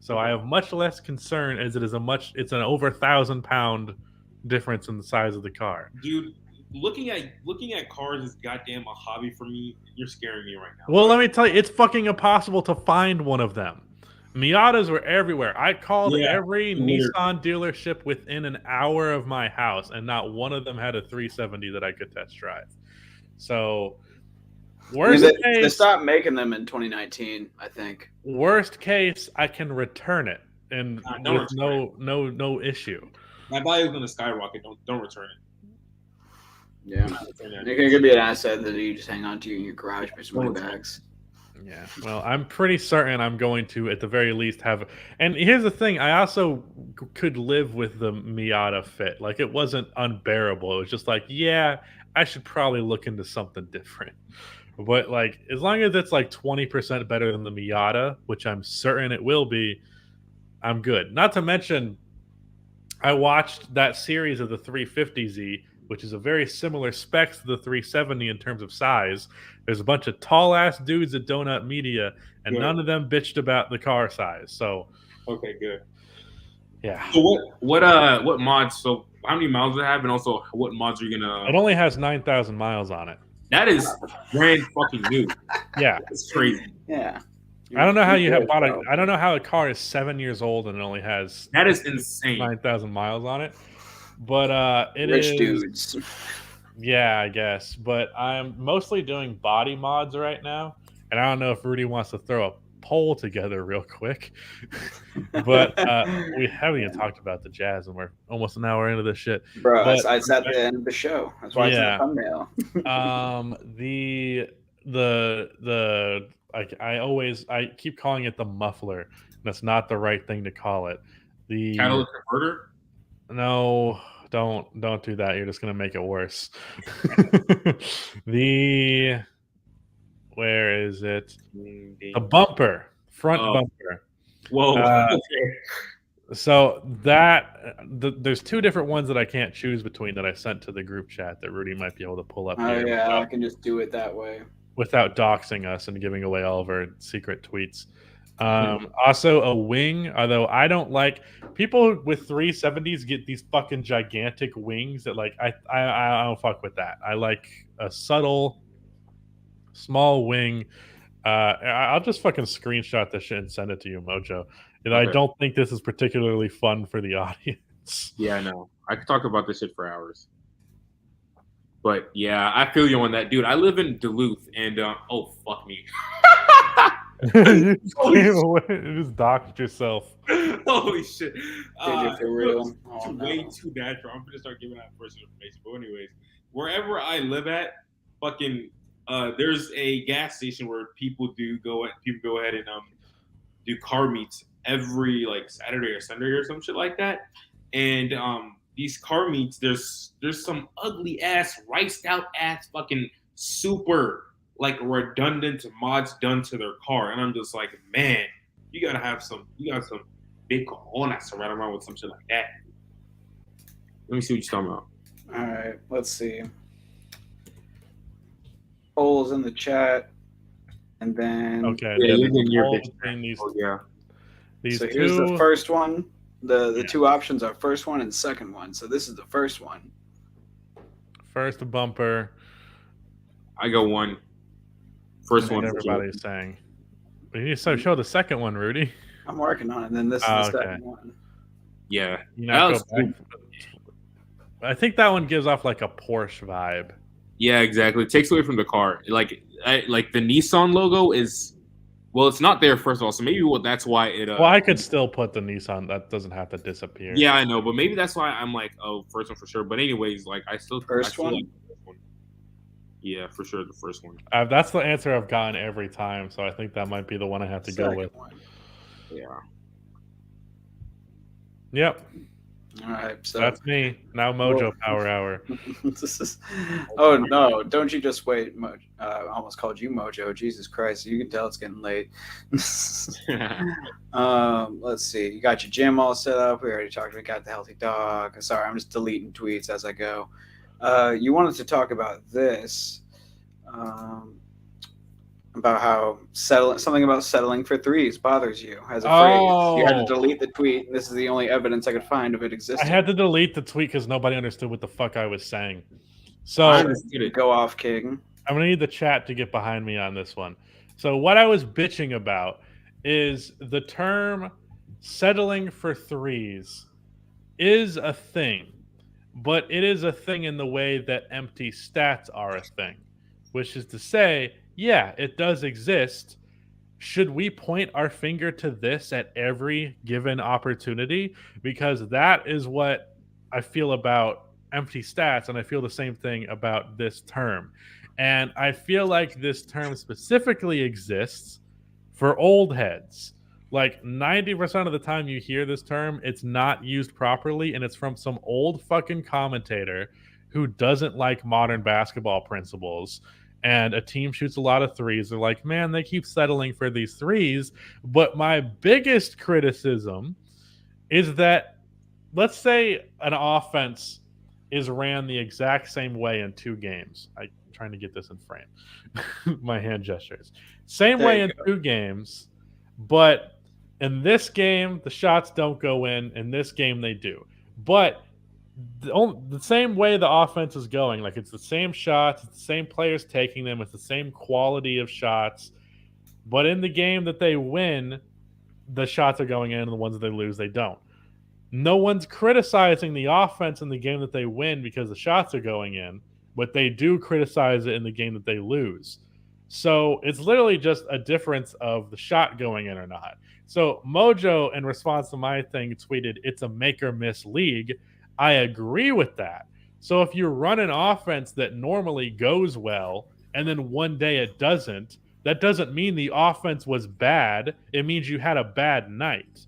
So I have much less concern as it's an over 1,000-pound difference in the size of the car. Dude, looking at cars is goddamn a hobby for me. You're scaring me right now. Well, let me tell you, it's fucking impossible to find one of them. Miatas were everywhere. I called every Nissan dealership within an hour of my house, and not one of them had a 370 that I could test drive. So they stopped making them in 2019, I think. Worst case, I can return it, and with no issue. My value is going to skyrocket. Don't return it. Yeah, it could be an asset that you just hang on to in your garage for some money bags. Yeah, well, I'm pretty certain I'm going to, at the very least, have. And here's the thing: I also could live with the Miata fit. Like, it wasn't unbearable. It was just like, yeah, I should probably look into something different. But like, as long as it's like 20% better than the Miata, which I'm certain it will be, I'm good. Not to mention, I watched that series of the 350Z which is a very similar specs to the 370 in terms of size. There's a bunch of tall-ass dudes at Donut Media, and none of them bitched about the car size. So, okay, good. Yeah. So what mods? So how many miles does it have, and also what mods are you gonna? It only has 9,000 miles on it. That is brand fucking new. Yeah, it's crazy. Yeah. I don't know how you have bought a. I don't know how a car is 7 years old and it only has. That is insane. 9,000 miles on it, but it Rich is. dudes. Yeah, I guess. But I'm mostly doing body mods right now, and I don't know if Rudy wants to throw a poll together real quick. But we haven't even talked about the Jazz, and we're almost an hour into this shit. Bro, but, it's at the end of the show. That's why it's in the thumbnail. I keep calling it the muffler. That's not the right thing to call it. The catalytic converter? No, don't do that. You're just gonna make it worse. Where is it? The bumper, front bumper. Whoa. So there's two different ones that I can't choose between that I sent to the group chat that Rudy might be able to pull up. Oh yeah, I can just do it that way without doxing us and giving away all of our secret tweets. Also a wing, although I don't like people with 370s get these fucking gigantic wings that like I don't fuck with that. I like a subtle small wing. I'll just fucking screenshot this shit and send it to you, Mojo. And okay. I don't think this is particularly fun for the audience. Yeah, I know. I could talk about this shit for hours. But yeah, I feel you on that, dude. I live in Duluth, and oh fuck me. You just doxed yourself. Holy shit! For real? Way too natural. I'm gonna start giving out personal information. But anyways, wherever I live at, fucking, there's a gas station where people go ahead and do car meets every like Saturday or Sunday or some shit like that. And these car meets, there's some ugly ass, riced out ass, fucking super like redundant mods done to their car, and I'm just like, man, you got some big cojones to ride around with some shit like that. Let me see what you're talking about. All right, let's see. Polls in the chat, and then okay, yeah, you're in your these so two. Here's the first one. The two options are first one and second one. So this is the first one. First bumper. I go one. First one. Everybody's saying. We need to show the second one, Rudy. I'm working on it. And then this is the second one. Yeah. I think that one gives off like a Porsche vibe. Yeah, exactly. It takes away from the car. Like the Nissan logo is, well, it's not there first of all. So maybe that's why it. Well, I could still put the Nissan. That doesn't have to disappear. Yeah, I know, but maybe that's why I'm like, oh, first one for sure. But anyways, like I still first one. Like the first one. Yeah, for sure, the first one. That's the answer I've gotten every time, so I think that might be the one I have to go with. One. Yeah. Yep. All right, so that's me. Now Mojo Power Hour. Oh no! Don't you just wait? I almost called you Mojo. Jesus Christ! You can tell it's getting late. Let's see. You got your gym all set up. We already talked. We got the healthy dog. Sorry, I'm just deleting tweets as I go. You wanted to talk about this, about how something about settling for threes bothers you as a phrase. You had to delete the tweet. And this is the only evidence I could find of it existing. I had to delete the tweet because nobody understood what the fuck I was saying. So go off, King. I'm gonna need the chat to get behind me on this one. So what I was bitching about is the term settling for threes is a thing. But it is a thing in the way that empty stats are a thing, which is to say, yeah, it does exist. Should we point our finger to this at every given opportunity? Because that is what I feel about empty stats, and I feel the same thing about this term. And I feel like this term specifically exists for old heads. Like 90% of the time you hear this term, it's not used properly, and it's from some old fucking commentator who doesn't like modern basketball principles. And a team shoots a lot of threes. They're like, man, they keep settling for these threes. But my biggest criticism is that, let's say an offense is ran the exact same way in 2 games. I'm trying to get this in frame. My hand gestures. Same There way you in go. 2 games, but in this game, the shots don't go in. In this game, they do. But the same way the offense is going, like it's the same shots, it's the same players taking them, it's the same quality of shots. But in the game that they win, the shots are going in, and the ones that they lose, they don't. No one's criticizing the offense in the game that they win because the shots are going in, but they do criticize it in the game that they lose. So it's literally just a difference of the shot going in or not. So Mojo, in response to my thing, tweeted, "It's a make or miss league." I agree with that. So if you run an offense that normally goes well and then one day it doesn't, that doesn't mean the offense was bad. It means you had a bad night.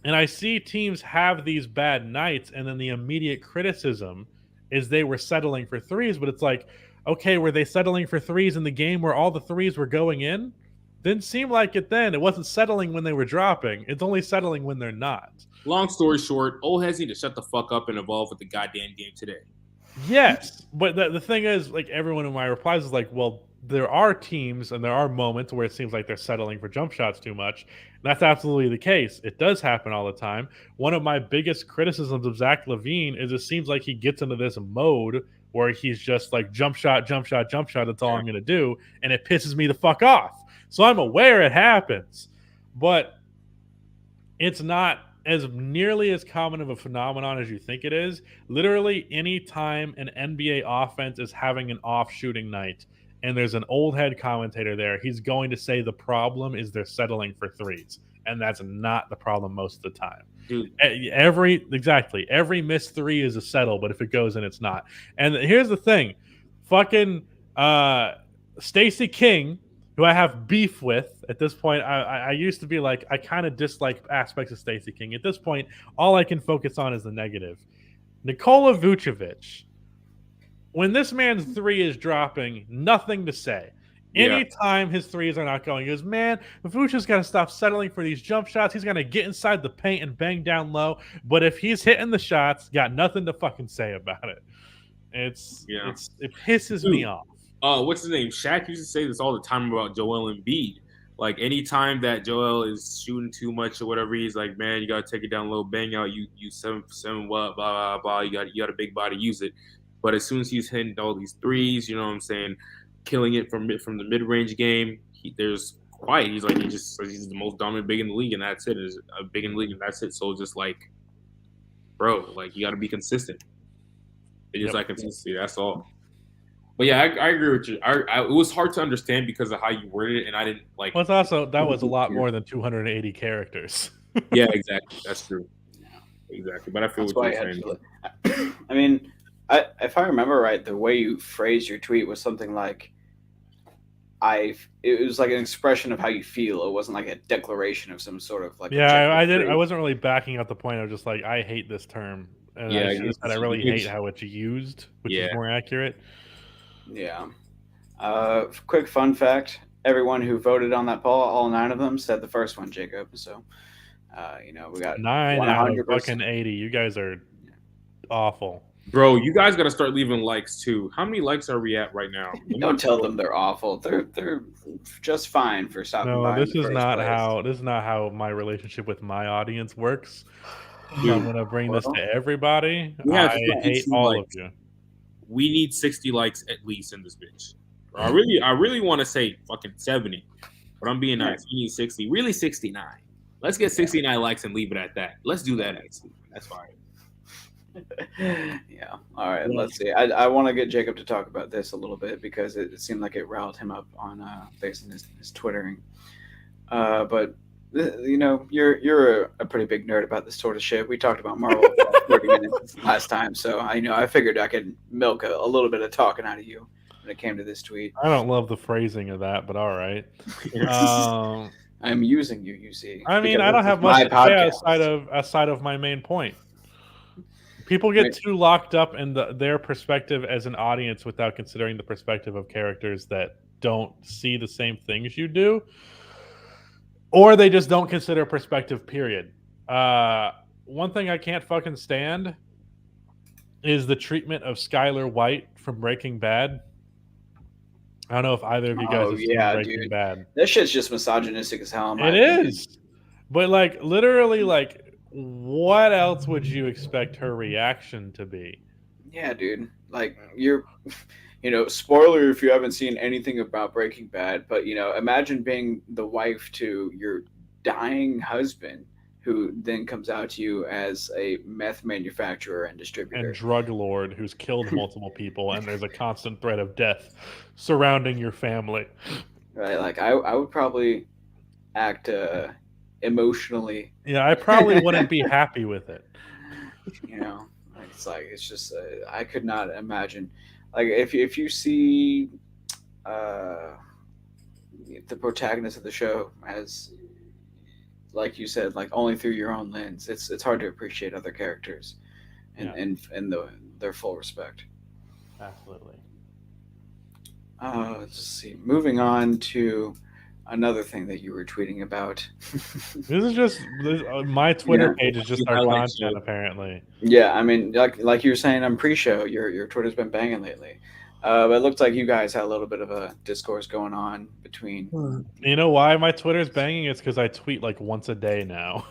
And I see teams have these bad nights, and then the immediate criticism is they were settling for threes. But it's like, okay, were they settling for threes in the game where all the threes were going in? Didn't seem like it then. It wasn't settling when they were dropping. It's only settling when they're not. Long story short, old heads need to shut the fuck up and evolve with the goddamn game today. Yes, but the thing is, like, everyone in my replies is like, well, there are teams and there are moments where it seems like they're settling for jump shots too much. That's absolutely the case. It does happen all the time. One of my biggest criticisms of Zach LaVine is it seems like he gets into this mode where he's just like jump shot, jump shot, jump shot. That's all I'm going to do. And it pisses me the fuck off. So I'm aware it happens, but it's not as nearly as common of a phenomenon as you think it is. Literally any time an NBA offense is having an off shooting night and there's an old head commentator there, he's going to say the problem is they're settling for threes. And that's not the problem most of the time. Dude. Every missed three is a settle, but if it goes in, it's not. And here's the thing. Fucking Stacey King, who I have beef with at this point. I used to be like, I kind of dislike aspects of Stacey King. At this point, all I can focus on is the negative. Nikola Vucevic, when this man's three is dropping, nothing to say. Anytime his threes are not going, he goes, man, Vucevic's got to stop settling for these jump shots. He's going to get inside the paint and bang down low. But if he's hitting the shots, got nothing to fucking say about it. It pisses me off. What's his name? Shaq used to say this all the time about Joel Embiid. Like anytime that Joel is shooting too much or whatever, he's like, man, you gotta take it down low, bang out, you 7 blah blah blah. You got a big body, use it. But as soon as he's hitting all these threes, you know what I'm saying, killing it from the mid range game, there's quiet. He's the most dominant big in the league, and that's it. Is a big in the league, and that's it. So just like, bro, like you got to be consistent. It's just like consistency. That's all. But yeah, I agree with you. It was hard to understand because of how you worded it, and I didn't like. Well, it's also that was a lot more than 280 characters. Yeah, exactly. That's true. Exactly. But I feel what you're saying. I mean, if I remember right, the way you phrased your tweet was something like, it was like an expression of how you feel. It wasn't like a declaration of some sort of like. Yeah, I wasn't really backing up the point. I was just like, I hate this term, and I really hate how it's used, which is more accurate. Yeah. Quick fun fact: everyone who voted on that poll, all 9 of them, said the first one, Jacob. So, we got 9 out of fucking 80. You guys are awful. Bro, you guys got to start leaving likes too. How many likes are we at right now? Don't tell them they're awful. They're just fine for stopping by. No, this is not how my relationship with my audience works. So I'm gonna bring this to everybody. I hate all of you. We need 60 likes at least in this bitch. I really want to say fucking 70, but I'm being nice. We need 60, really 69. Let's get 69 likes and leave it at that. Let's do that next week. That's fine. Yeah. All right. Let's see. I want to get Jacob to talk about this a little bit because it seemed like it riled him up on based on his twittering. But you're a pretty big nerd about this sort of shit. We talked about Marvel for 30 minutes last time, so I figured I could milk a little bit of talking out of you when it came to this tweet. I don't love the phrasing of that, but all right. I'm using you. You see. I mean, I don't have much to say aside of my main point. People get too locked up in their perspective as an audience without considering the perspective of characters that don't see the same things you do, or they just don't consider perspective, period. One thing I can't fucking stand is the treatment of Skylar White from Breaking Bad. I don't know if either of you guys have seen Breaking Bad. That shit's just misogynistic as hell. It is. But like literally, like what else would you expect her reaction to be? Yeah, dude. Like spoiler if you haven't seen anything about Breaking Bad, but imagine being the wife to your dying husband who then comes out to you as a meth manufacturer and distributor. And drug lord who's killed multiple people, and there's a constant threat of death surrounding your family. Right, like I would probably act emotionally. Yeah, I probably wouldn't be happy with it. It's just I could not imagine. Like if you see the protagonist of the show as, like you said, like only through your own lens, it's hard to appreciate other characters and their full respect. Absolutely. Let's see. Moving on to another thing that you were tweeting about. This is just my Twitter page is just our content, apparently. Yeah, I mean, like you were saying on pre-show, your Twitter's been banging lately. But it looks like you guys had a little bit of a discourse going on between. You know why my Twitter's banging? It's because I tweet like once a day now.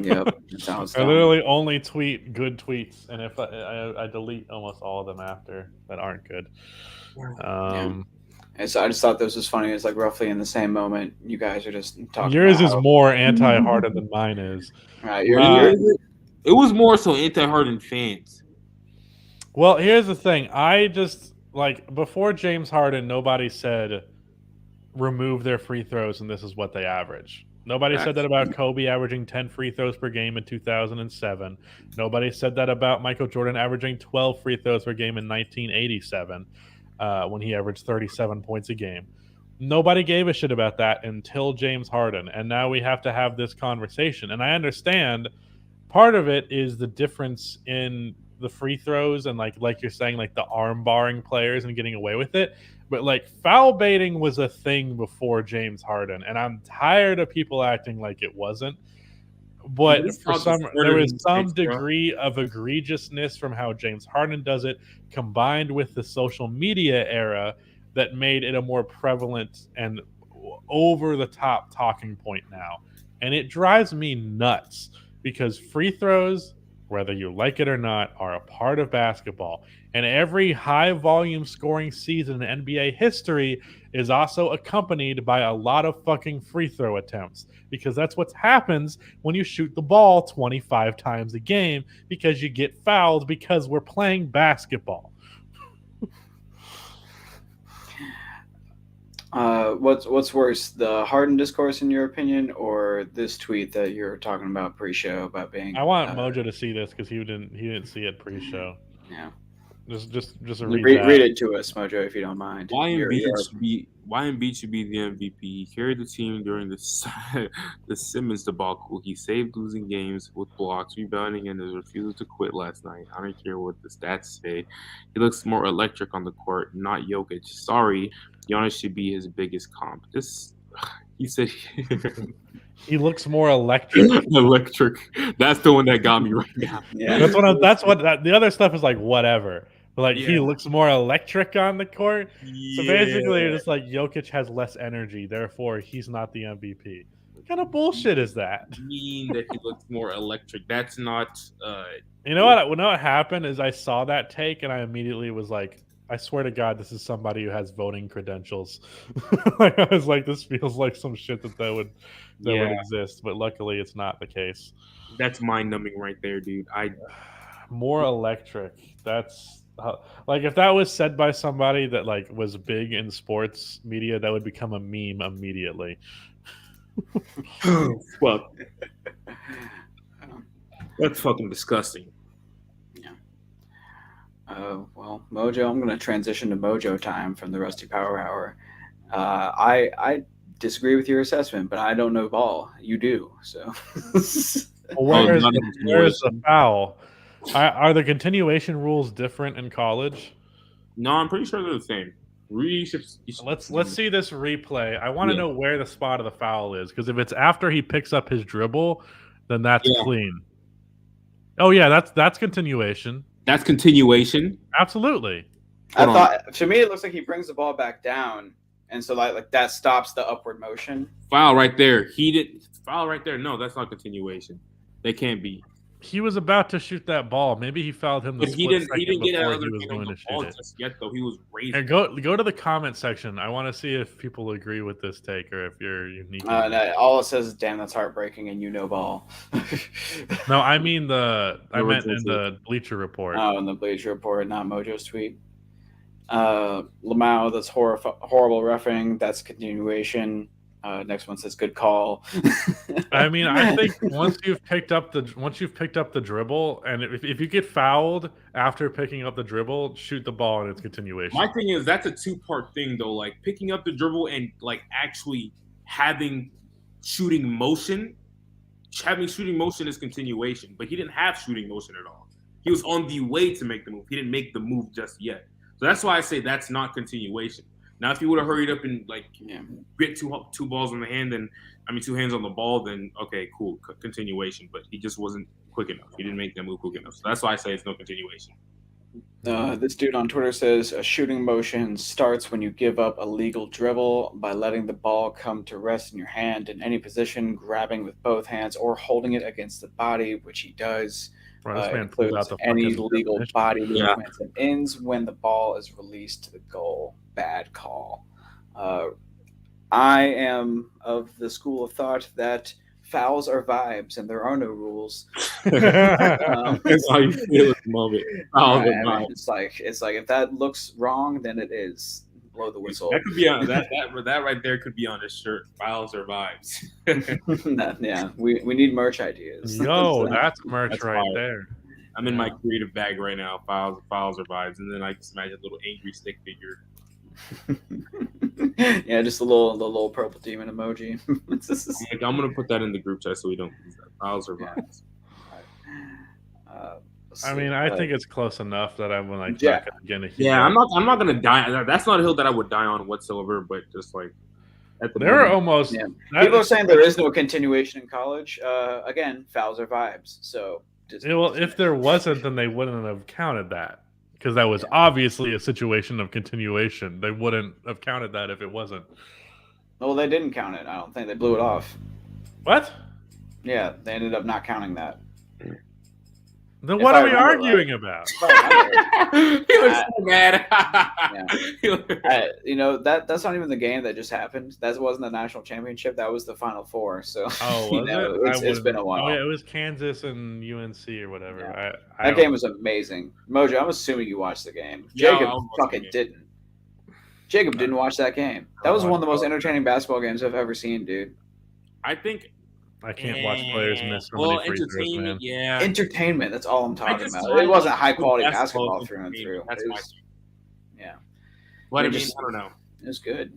Yep. I literally only tweet good tweets, and if I delete almost all of them after that aren't good. And so I just thought this was funny. It's like roughly in the same moment you guys are just talking. Yours is more anti-Harden than mine is. Right. It was more so anti-Harden fans. Well, here's the thing. I just before James Harden, nobody said remove their free throws and this is what they average. Nobody said that about Kobe averaging 10 free throws per game in 2007. Nobody said that about Michael Jordan averaging 12 free throws per game in 1987 when he averaged 37 points a game. Nobody gave a shit about that until James Harden, and now we have to have this conversation. And I understand part of it is the difference in the free throws and like you're saying, like the arm barring players and getting away with it. But like foul baiting was a thing before James Harden, and I'm tired of people acting like it wasn't. But there was some degree of egregiousness from how James Harden does it, combined with the social media era, that made it a more prevalent and over the top talking point now. And it drives me nuts because free throws, whether you like it or not, are a part of basketball. And every high volume scoring season in NBA history is also accompanied by a lot of fucking free throw attempts, because that's what happens when you shoot the ball 25 times a game, because you get fouled because we're playing basketball. What's worse, the Harden discourse in your opinion, or this tweet that you're talking about pre-show about being? I want Mojo to see this because he didn't see it pre-show. Yeah. Just read it to us, Mojo, if you don't mind. Why Embiid should be the MVP. He carried the team during the Simmons debacle. He saved losing games with blocks, rebounding, and his refusal to quit last night. I don't care what the stats say. He looks more electric on the court, not Jokic. Sorry, Giannis should be his biggest comp. He said he looks more electric. Electric. That's the one that got me right now. Yeah, the other stuff is like whatever. But like he looks more electric on the court. Yeah. So basically, it's like Jokic has less energy, therefore he's not the MVP. What kind of bullshit is that? Mean that he looks more electric. That's not. You know what? What happened is I saw that take and I immediately was like, I swear to God, this is somebody who has voting credentials. Like I was like, this feels like some shit that would exist, but luckily it's not the case. That's mind numbing right there, dude. More electric. That's like if that was said by somebody that like was big in sports media, that would become a meme immediately. Well, that's fucking disgusting. Well, Mojo, I'm going to transition to Mojo time from the Rusty Power Hour. I disagree with your assessment, but I don't know ball. You do, so. Where's the foul? Are the continuation rules different in college? No, I'm pretty sure they're the same. Let's see this replay. I want to know where the spot of the foul is, because if it's after he picks up his dribble, then that's clean. Oh yeah, that's continuation. That's continuation. Absolutely. I thought to me it looks like he brings the ball back down, and so like that stops the upward motion. Foul right there. Foul right there. No, that's not continuation. They can't be. He was about to shoot that ball. Maybe he fouled him. But he didn't get another hand on the ball just yet, though. He was raising. And go to the comment section. I want to see if people agree with this take or if you're unique. No, all it says is "damn, that's heartbreaking," and ball. No, I mean I meant in the Bleacher Report. Oh, in the Bleacher Report, not Mojo's tweet. Lamau, that's horrible reffing. That's continuation. Next one says good call. I mean, I think once you've picked up the dribble, and if you get fouled after picking up the dribble, shoot the ball and it's continuation. My thing is that's a two-part thing though. Like picking up the dribble and like actually having shooting motion. Having shooting motion is continuation, but he didn't have shooting motion at all. He was on the way to make the move. He didn't make the move just yet. So that's why I say that's not continuation. Now, if he would have hurried up and get two balls in the hand, two hands on the ball, then okay, cool, continuation. But he just wasn't quick enough. He didn't make that move quick enough. So that's why I say it's no continuation. This dude on Twitter says a shooting motion starts when you give up a legal dribble by letting the ball come to rest in your hand in any position, grabbing with both hands or holding it against the body, which he does. Includes any legal body movements and ends when the ball is released to the goal. Bad call. I am of the school of thought that fouls are vibes and there are no rules. That's how you feel at the moment. It's like if that looks wrong, then it is. Blow the whistle. That could be on that right there could be on his shirt. Fouls or vibes. Yeah, we need merch ideas. Yo, that's merch right there. I'm in my creative bag right now. Fouls or vibes, and then I just imagine a little angry stick figure. Yeah, just the little purple demon emoji. I'm gonna put that in the group chat so we don't use that. Fouls or vibes. I think it's close enough that I'm like I'm not gonna die. That's not a hill that I would die on whatsoever. But just like at the there are almost people are saying there is no continuation in college. Again, fouls are vibes. So if there wasn't, then they wouldn't have counted that because that was obviously a situation of continuation. They wouldn't have counted that if it wasn't. Well, they didn't count it. I don't think they blew it off. What? Yeah, they ended up not counting that. Then what are we arguing about? He was so mad. That's not even the game that just happened. That wasn't the national championship. That was the Final Four. So it's been a while. Oh yeah, it was Kansas and UNC or whatever. Yeah. That game was amazing. Mojo, I'm assuming you watched the game. Jacob fucking didn't. Jacob didn't watch that game. That was one of the most entertaining basketball games I've ever seen, dude. I think. I can't watch players miss so many free throws, man. Yeah. Entertainment. That's all I'm talking about. It wasn't high quality basketball through and through. Yeah. What I don't know. It was good.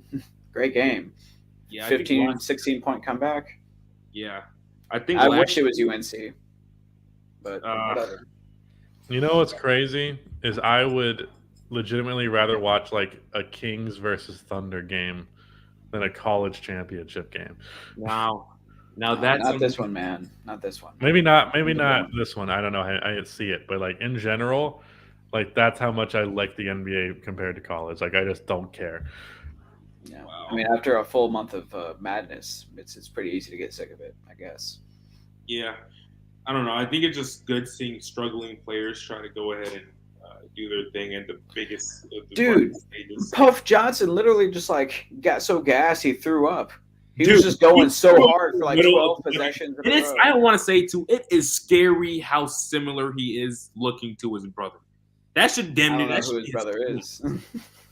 Great game. Yeah. 15, 16 point comeback. Yeah. I wish it was UNC. But whatever. You know what's crazy is I would legitimately rather watch like a Kings versus Thunder game than a college championship game. Wow. Now that's not this one, man. Not this one. Maybe not this one. I don't know. I see it, but like in general, like that's how much I like the NBA compared to college. Like I just don't care. Yeah. Wow. I mean, after a full month of madness, it's pretty easy to get sick of it, I guess. Yeah. I don't know. I think it's just good seeing struggling players try to go ahead and do their thing at the biggest dude. Puff Johnson literally just like got so gassed he threw up. He was just going so hard for like 12 possessions. I don't want to say too. It is scary how similar he is looking to his brother. That should damn near. I don't know who his brother is.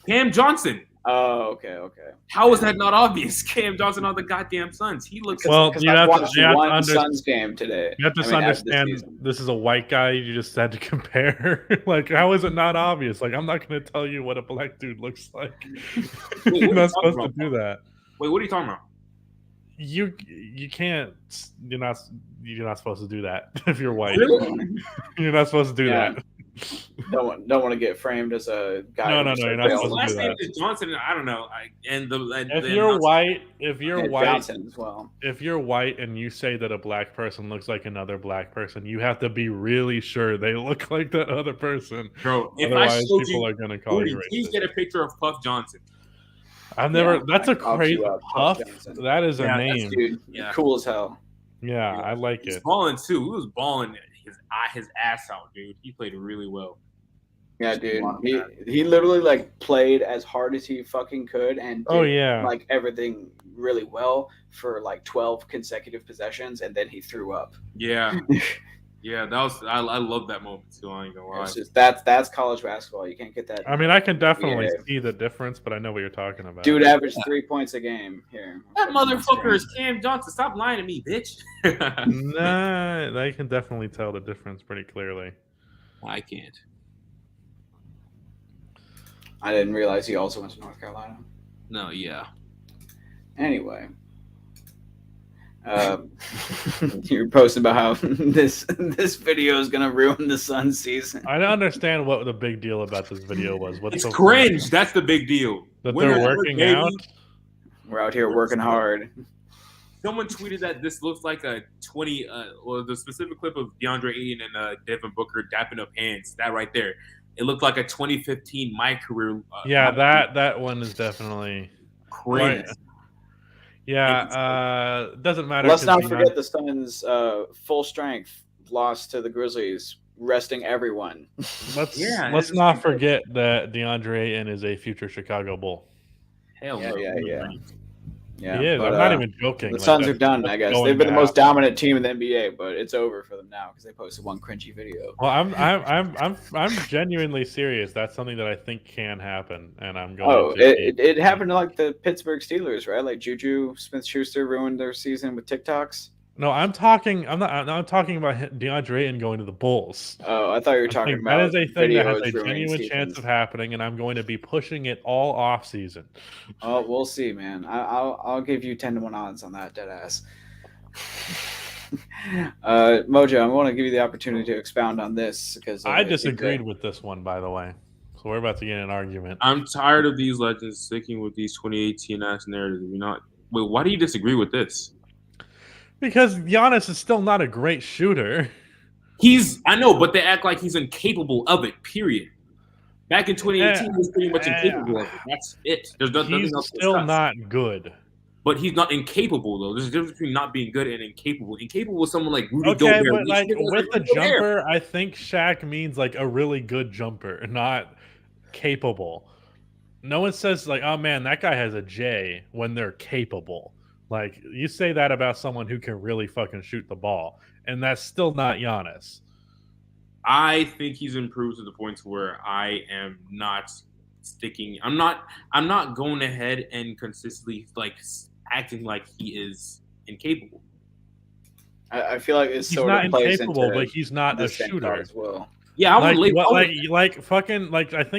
Cam Johnson. Oh, okay. How is that not obvious? Cam Johnson on the goddamn Suns. He looks. Well, you have to one Suns game today. You have to understand this is a white guy. You just had to compare. Like, how is it not obvious? Like, I'm not going to tell you what a black dude looks like. You're not supposed to do that. Wait, what are you talking about? You can't. You're not supposed to do that if you're white. Really? You're not supposed to do that. Don't want to get framed as a guy. No, you're not His supposed to last do name that. is Johnson. I don't know. If you're white, Johnson as well. if you're white and you say that a black person looks like another black person, you have to be really sure they look like that other person. Bro, if Otherwise, I showed people you, are gonna call Rudy, you please racist. get a picture of Puff Johnson. I've never. Yeah, that's a I'll crazy queue up Puff. Johnson. That is a Yeah, name. Dude, Yeah. cool as hell. Yeah, I like He's it. balling too. He was balling his ass out, dude. He played really well. Yeah, dude. He literally like played as hard as he fucking could and did like everything really well for like 12 consecutive possessions, and then he threw up. Yeah. Yeah, that was I love that moment too. I ain't gonna lie. It's just that's college basketball. You can't get that. I mean, I can definitely see the difference, but I know what you're talking about. Dude averaged 3 points a game here. That motherfucker is Cam Johnson. Stop lying to me, bitch. Nah, I can definitely tell the difference pretty clearly. I can't. I didn't realize he also went to North Carolina. No, yeah. Anyway, you're posting about how this video is gonna ruin the Suns season. I don't understand what the big deal about this video was. What's It's cringe. That's the big deal. That they're working out. We're out here working hard. Someone tweeted that this looks like a 20, or the specific clip of DeAndre Ayton and Devin Booker dapping up hands. That right there. It looked like a 2015 My Career. That one is definitely cringe. Yeah, doesn't matter. Let's not forget the Suns' full strength loss to the Grizzlies, resting everyone. Let's not forget that DeAndre Ayton is a future Chicago Bull. Hell no. Yeah, he is. but, I'm not even joking. The Suns are done, I guess. They've been the most dominant team in the NBA, but it's over for them now because they posted one cringy video. Well, I'm genuinely serious. That's something that I think can happen, and I'm going. It happened to like the Pittsburgh Steelers, right? Like Juju Smith-Schuster ruined their season with TikToks. No, I'm talking about DeAndre Ayton going to the Bulls. Oh, I thought you were talking about that is a thing that has a genuine chance of happening, and I'm going to be pushing it all off season. Oh, we'll see, man. I'll give you 10-1 odds on that, dead ass. Mojo, I want to give you the opportunity to expound on this because I disagreed with this one, by the way. So we're about to get in an argument. I'm tired of these legends sticking with these 2018 ass narratives. Wait, why do you disagree with this? Because Giannis is still not a great shooter. I know, but they act like he's incapable of it, period. Back in 2018, he was pretty much incapable of it. That's it. There's nothing else to still discuss. not good. But he's not incapable, though. There's a difference between not being good and incapable. Incapable is someone like Rudy Okay, Gobert. but like with the jumper, I think Shaq means like a really good jumper, not capable. No one says like, oh man, that guy has a J when they're capable. Like, you say that about someone who can really fucking shoot the ball, and that's still not Giannis. I think he's improved to the point where I am not sticking. I'm not going ahead and consistently like acting like he is incapable. I feel like it's he's sort not of plays incapable, into but he's not a shooter as well. Yeah, I think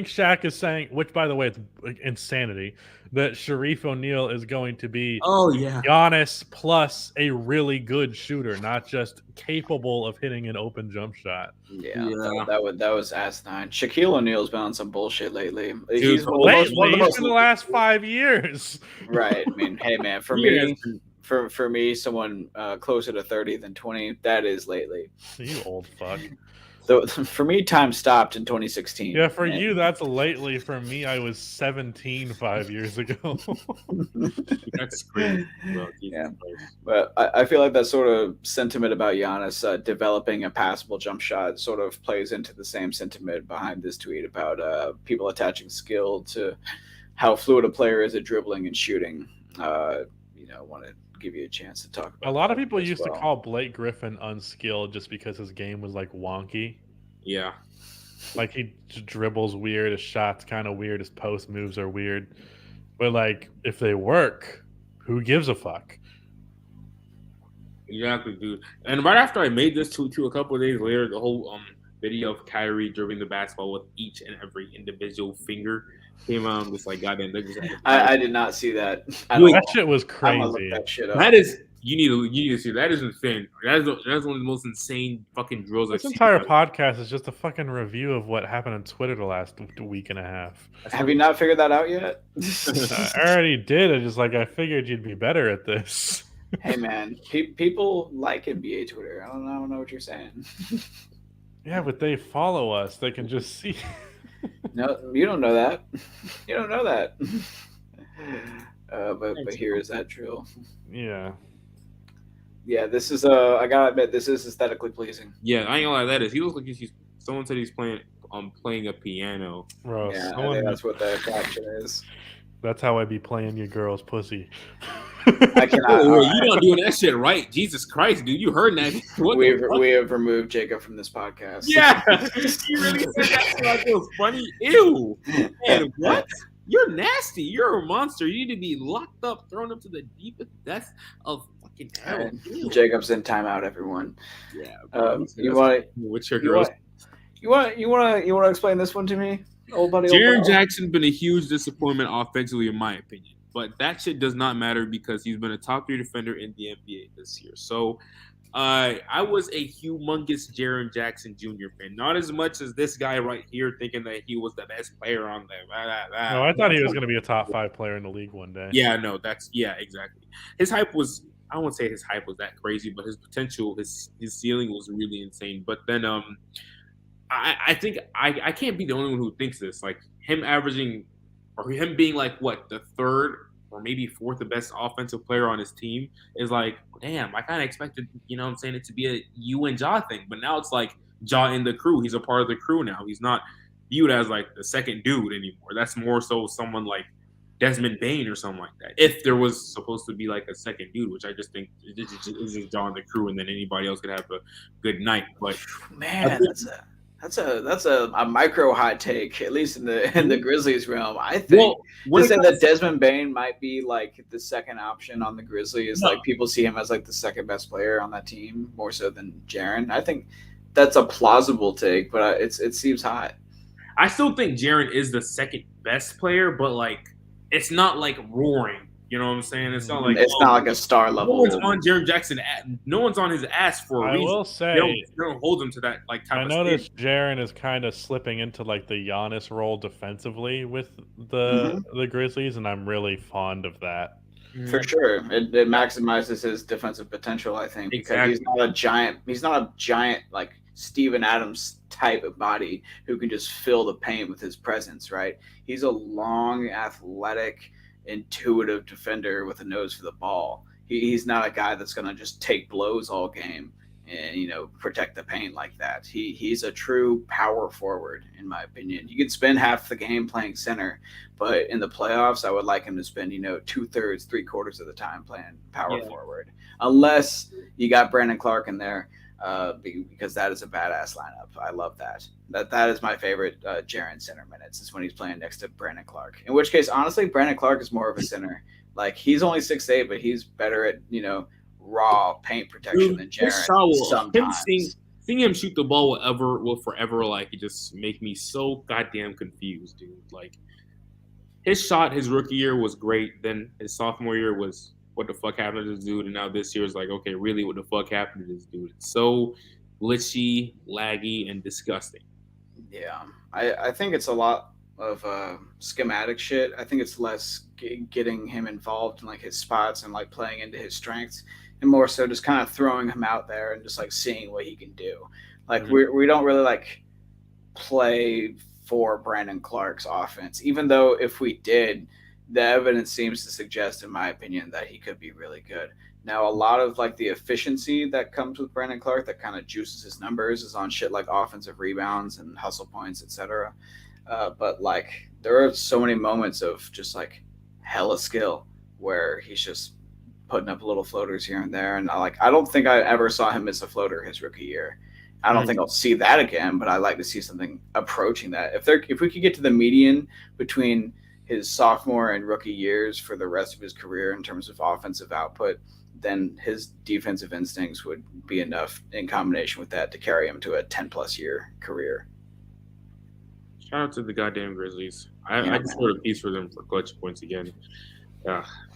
Shaq is saying, which by the way, it's insanity, that Shareef O'Neal is going to be Giannis plus a really good shooter, not just capable of hitting an open jump shot. Yeah. That was asinine. Shaquille O'Neal's been on some bullshit lately. Dude, he's been the last 5 years. Right. I mean, hey man, for me, for me, someone closer to 30 than 20, that is lately. You old fuck. So for me, time stopped in 2016. Yeah, for you, that's lately. For me, I was 17 5 years ago. That's crazy. Yeah, but I feel like that sort of sentiment about Giannis developing a passable jump shot sort of plays into the same sentiment behind this tweet about people attaching skill to how fluid a player is at dribbling and shooting. Want to give you a chance to talk about. A lot of people used to call Blake Griffin unskilled just because his game was like wonky. Yeah. Like he dribbles weird, his shots kind of weird, his post moves are weird. But like if they work, who gives a fuck? Exactly, dude. And right after I made this tweet, a couple of days later, the whole video of Kyrie dribbling the basketball with each and every individual finger came out. Just like goddamn, I did not see that. That shit was crazy. That is You need to see that. Is insane. That's one of the most insane fucking drills I've This seen. entire podcast is just a fucking review of what happened on Twitter the last week and a half. Have you not figured that out yet? I already did. I figured you'd be better at this. Hey man, people like NBA Twitter. I don't know what you're saying. Yeah, but they follow us. They can just see. No, you don't know that. You don't know that. But here is that drill. Yeah. Yeah, this is I gotta admit, this is aesthetically pleasing. Yeah, I ain't gonna lie. That is. He looks like someone said he's playing a piano. Bro, Yeah, I think that's what the caption is. That's how I be playing your girl's pussy. I cannot. You're not doing that shit right. Jesus Christ, dude. You heard that. We have removed Jacob from this podcast. Yeah. You really said that. That was funny. Ew. Man, what? You're nasty. You're a monster. You need to be locked up, thrown up to the deepest depths of fucking hell. Jacob's in timeout, everyone. Yeah. What's your girl? You want to explain this one to me, old buddy? Darren Jackson been a huge disappointment offensively, in my opinion. But that shit does not matter because he's been a top 3 defender in the NBA this year. So I was a humongous Darren Jackson Jr. fan. Not as much as this guy right here thinking that he was the best player on there. No, I thought he was going to be a top 5 player in the league one day. Yeah, no, exactly. His hype was, I won't say his hype was that crazy, but his potential, his ceiling was really insane. But then I think I can't be the only one who thinks this. Like him averaging, or him being like what, the 3rd or maybe 4th the best offensive player on his team is like, damn, I kind of expected, it to be a you and Ja thing. But now it's like Ja in the crew. He's a part of the crew now. He's not viewed as like the second dude anymore. That's more so someone like Desmond Bane or something like that. If there was supposed to be like a second dude, which I just think is just Ja in the crew, and then anybody else could have a good night. But man, that's a micro hot take, at least in the Grizzlies realm. I think that Desmond Bane might be like the second option on the Grizzlies. Like people see him as like the second best player on that team, more so than Jaren. I think that's a plausible take, but it seems hot. I still think Jaren is the second best player, but like it's not like roaring. You know what I'm saying? It's not like not like a star level. No one's on Darren Jackson. No one's on his ass for a reason. I will say they don't hold him to that like type of. I noticed Jaren is kind of slipping into like the Giannis role defensively with the Grizzlies, and I'm really fond of that. For sure, it maximizes his defensive potential. I think because he's not a giant. He's not a giant like Steven Adams type of body who can just fill the paint with his presence. Right? He's a long, athletic, intuitive defender with a nose for the ball. He's not a guy that's going to just take blows all game and protect the paint like that. He's a true power forward, in my opinion. You could spend half the game playing center, but in the playoffs, I would like him to spend 2/3, 3/4 of the time playing power forward, unless you got Brandon Clark in there. Because that is a badass lineup. I love that. That is my favorite Jaren center minutes is when he's playing next to Brandon Clark. In which case, honestly, Brandon Clark is more of a center. Like he's only 6'8", but he's better at raw paint protection than Jaren. Sometimes seeing him shoot the ball will forever like just make me so goddamn confused, dude. Like his shot his rookie year was great. Then his sophomore year was what the fuck happened to this dude, and now this year is like, okay, really, what the fuck happened to this dude? It's so glitchy, laggy, and disgusting. Yeah, I think it's a lot of schematic shit. I think it's less getting him involved in like his spots and like playing into his strengths, and more so just kind of throwing him out there and just like seeing what he can do. Like we don't really like play for Brandon Clark's offense, even though if we did, the evidence seems to suggest, in my opinion, that he could be really good. Now, a lot of like the efficiency that comes with Brandon Clark that kind of juices his numbers is on shit like offensive rebounds and hustle points, etc. But like there are so many moments of just like hella skill where he's just putting up little floaters here and there. And I don't think I ever saw him miss a floater his rookie year. I don't think I'll see that again, but I'd like to see something approaching that. If we could get to the median between his sophomore and rookie years for the rest of his career in terms of offensive output, then his defensive instincts would be enough in combination with that to carry him to a 10-plus year career. Shout out to the goddamn Grizzlies. I just wrote a piece for them for clutch points again.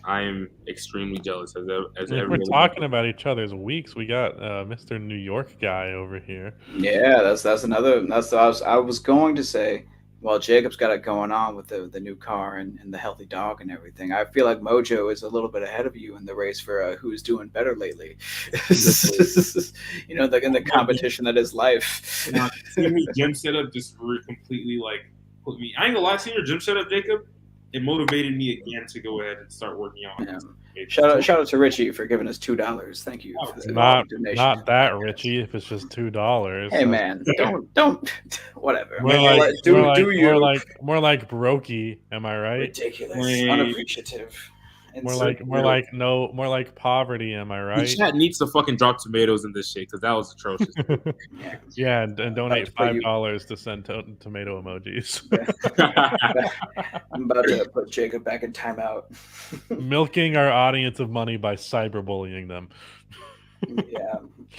I am extremely jealous as If we're talking about each other's weeks, we got Mr. New York guy over here. Yeah, that's another. That's I was going to say. Well, Jacob's got it going on with the new car and the healthy dog and everything. I feel like Mojo is a little bit ahead of you in the race for who's doing better lately. You know, in the competition that is life. Seeing your gym setup just completely like put me. I ain't gonna lie, seeing your gym setup, Jacob, it motivated me again to go ahead and start working out. Yeah. Shout out to Richie for giving us $2. Thank you. For the donation. Not that Richie. If it's just $2. Hey man, don't whatever. More like brokey. Am I right? Ridiculous, unappreciative. More like poverty. Am I right? The chat needs to fucking drop tomatoes in this shit because that was atrocious. Yeah, and donate $5 to send tomato emojis. I'm about to put Jacob back in timeout. Milking our audience of money by cyberbullying them. Yeah,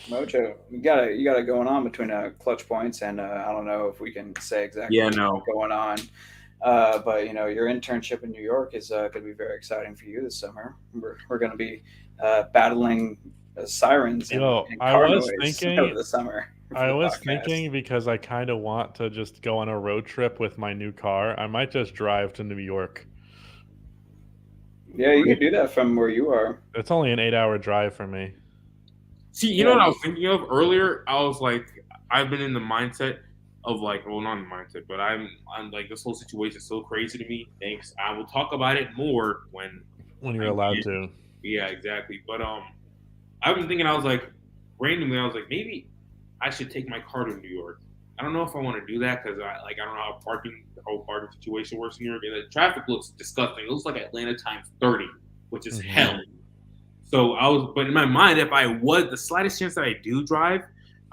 Mojo, you got it going on between clutch points and I don't know if we can say exactly what's going on. But you know, your internship in New York is going to be very exciting for you this summer. We're going to be battling sirens. I was thinking over the summer. I was thinking because I kind of want to just go on a road trip with my new car. I might just drive to New York. Yeah, you can do that from where you are. It's only an 8-hour drive for me. See, you know what I was thinking of earlier? I was like, I've been in the mindset of like, well, not in the mindset, but I'm like, this whole situation is so crazy to me. Thanks. I will talk about it more when you're allowed to. Yeah, exactly. But I've been thinking, I was like, randomly, I was like, maybe I should take my car to New York. I don't know if I want to do that because I don't know how the whole parking situation works in New York. And the traffic looks disgusting. It looks like Atlanta times 30, which is hell. So but in my mind, if I was the slightest chance that I do drive,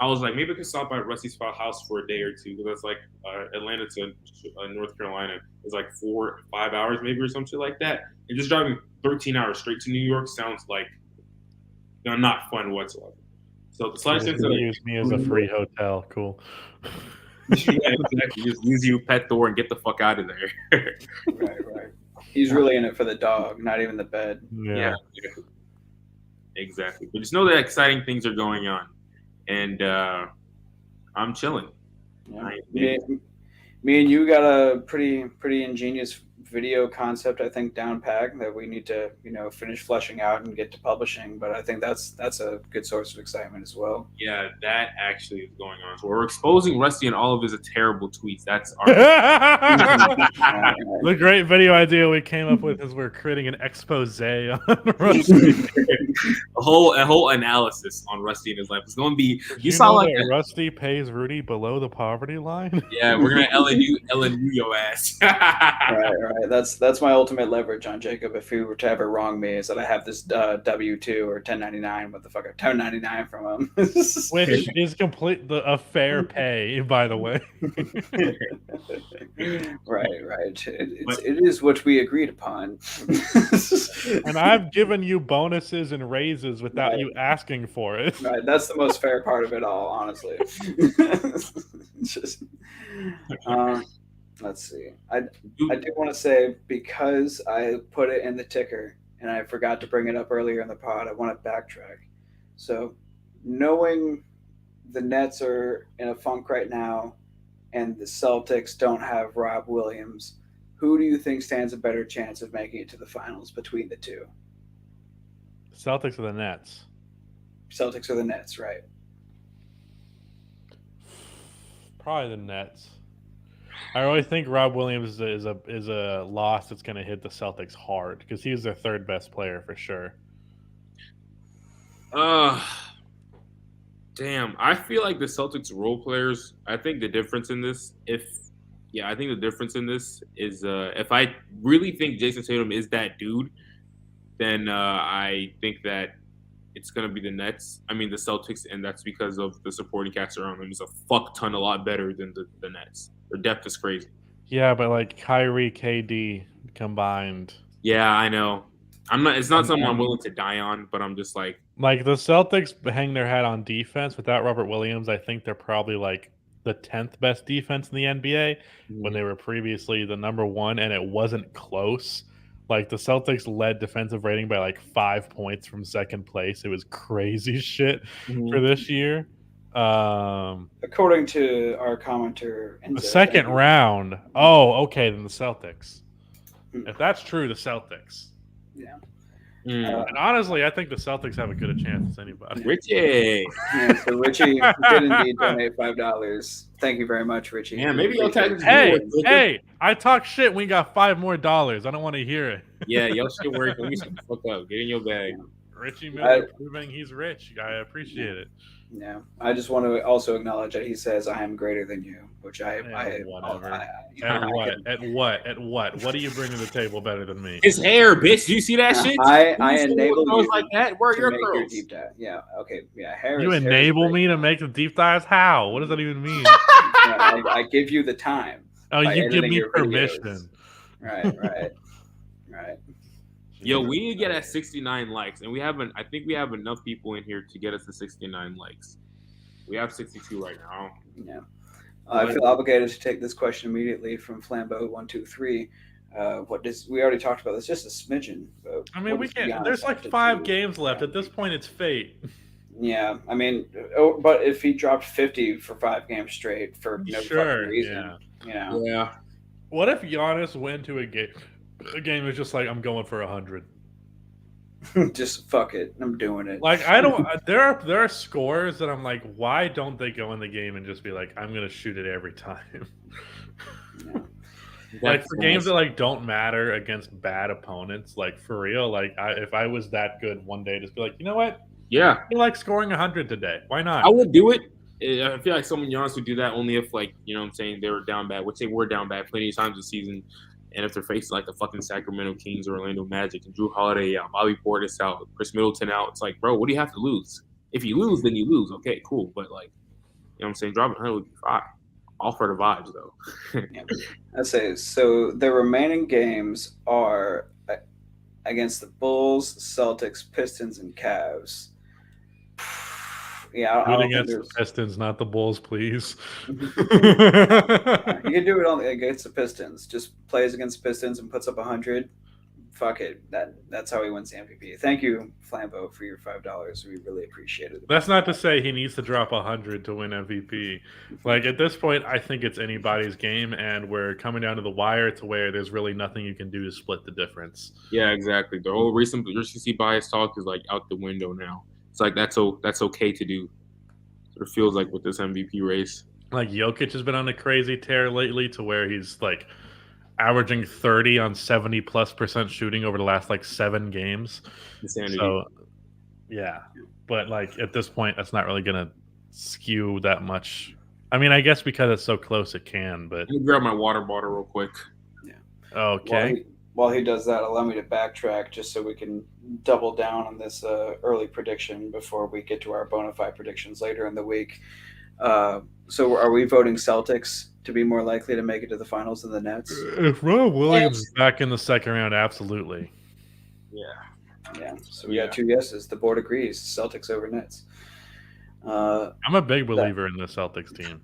I was like, maybe I could stop by Rusty's house for a day or two because that's like Atlanta to North Carolina is like 4 or 5 hours maybe or some shit like that. And just driving 13 hours straight to New York sounds like not fun whatsoever. So the slightest chance that I use me as a free hotel, cool. Yeah, exactly. Just use you pet Thor and get the fuck out of there. Right. He's really in it for the dog, not even the bed. Yeah. Exactly. But just know that exciting things are going on. And I'm chilling. Yeah. Me and you got a pretty ingenious video concept, I think, down pat that we need to, finish fleshing out and get to publishing. But I think that's a good source of excitement as well. Yeah, that actually is going on. So we're exposing Rusty and all of his terrible tweets. That's our the great video idea we came up with is we're creating an expose on Rusty. a whole analysis on Rusty and his life. It's going to be. You saw like Rusty pays Rudy below the poverty line. Yeah, we're gonna LNU your ass. Right. That's my ultimate leverage on Jacob. If he were to ever wrong me, is that I have this W-2 or 1099, what the fuck, 1099 from him. Which is a fair pay, by the way. Right. It is what we agreed upon. And I've given you bonuses and raises without you asking for it. Right, that's the most fair part of it all, honestly. Just, let's see. I do want to say, because I put it in the ticker and I forgot to bring it up earlier in the pod, I want to backtrack. So, knowing the Nets are in a funk right now and the Celtics don't have Rob Williams, who do you think stands a better chance of making it to the finals between the two? Celtics or the Nets? Celtics or the Nets, right? Probably the Nets. I really think Rob Williams is a loss that's going to hit the Celtics hard because he's their third best player for sure. Damn. I feel like the Celtics role players. I think the difference in this, is if I really think Jayson Tatum is that dude, then I think that it's going to be the Celtics, and that's because of the supporting cast around them is a fuck ton a lot better than the Nets. Their depth is crazy. Yeah, but like Kyrie, KD combined. Yeah, I know. It's not something I'm willing to die on, but I'm just like the Celtics hang their hat on defense. Without Robert Williams, I think they're probably like the 10th best defense in the NBA when they were previously the number one, and it wasn't close. Like the Celtics led defensive rating by like 5 points from second place. It was crazy shit for this year. According to our commenter, The second round. Oh, okay, then the Celtics. If that's true, the Celtics. Yeah. And honestly, I think the Celtics have as good a chance as anybody. Richie. Yeah, so Richie did indeed donate $5. Thank you very much, Richie. Yeah, maybe you'll tag. Hey, I talk shit. We got $5 more. I don't want to hear it. Yeah, y'all shit work. Let me shut the fuck up. Get in your bag. Richie Miller proving he's rich. I appreciate it. Yeah, I just want to also acknowledge that he says I am greater than you, which whatever. At what? What do you bring to the table better than me? His hair, bitch. Do you see that shit? I enable you like that. Where are your make curls? your deep dive. Yeah, okay, yeah. Hair. You enable me to make the deep dives? How? What does that even mean? I give you the time. Oh, you give me permission. Right. Yo, we need to get at 69 likes, and I think we have enough people in here to get us to 69 likes. We have 62 right now. Yeah. I feel obligated to take this question immediately from Flambeau123. We already talked about this, just a smidgen. I mean, we can't. There's like 5 games left. At this point, it's fate. Yeah, I mean, but if he dropped 50 for 5 games straight for no fucking reason, Yeah. What if Giannis went to a game? The game is just like, I'm going for 100. Just fuck it, I'm doing it. Like I don't. There are scores that I'm like, why don't they go in the game and just be like, I'm gonna shoot it every time? Yeah. Like for games that like don't matter against bad opponents, like for real. Like if I was that good one day, just be like, you know what? Yeah. I like scoring 100 today. Why not? I would do it. I feel like someone Giannis would do that only if, like, you know what I'm saying, they were down bad, which they were down bad plenty of times this season. And if they're facing like the fucking Sacramento Kings or Orlando Magic and Drew Holiday out, Bobby Portis out, Chris Middleton out, it's like, bro, what do you have to lose? If you lose, then you lose. Okay, cool. But like, you know what I'm saying, dropping 100 would be fine. All for the vibes, though. Yeah. I say so. The remaining games are against the Bulls, Celtics, Pistons, and Cavs. Yeah, I against the Pistons, not the Bulls, please. You can do it against the Pistons. Just plays against Pistons and puts up 100. Fuck it. That's how he wins the MVP. Thank you, Flambeau, for your $5. We really appreciate it. That's not to say he needs to drop 100 to win MVP. Like at this point, I think it's anybody's game, and we're coming down to the wire to where there's really nothing you can do to split the difference. Yeah, exactly. The whole recent recency bias talk is like out the window now. It's like that's okay to do. Sort of feels like with this MVP race. Like Jokic has been on a crazy tear lately to where he's like averaging 30 on 70+% shooting over the last like 7 games. Insanity. So yeah, but like at this point, that's not really gonna skew that much. I mean, I guess because it's so close, it can. But let me grab my water bottle real quick. Yeah. Okay. While he does that, allow me to backtrack just so we can double down on this early prediction before we get to our bona fide predictions later in the week. So are we voting Celtics to be more likely to make it to the finals than the Nets? If Rob Williams is back in the second round, absolutely. Yeah. So we got 2 yeses. The board agrees. Celtics over Nets. I'm a big believer in the Celtics team.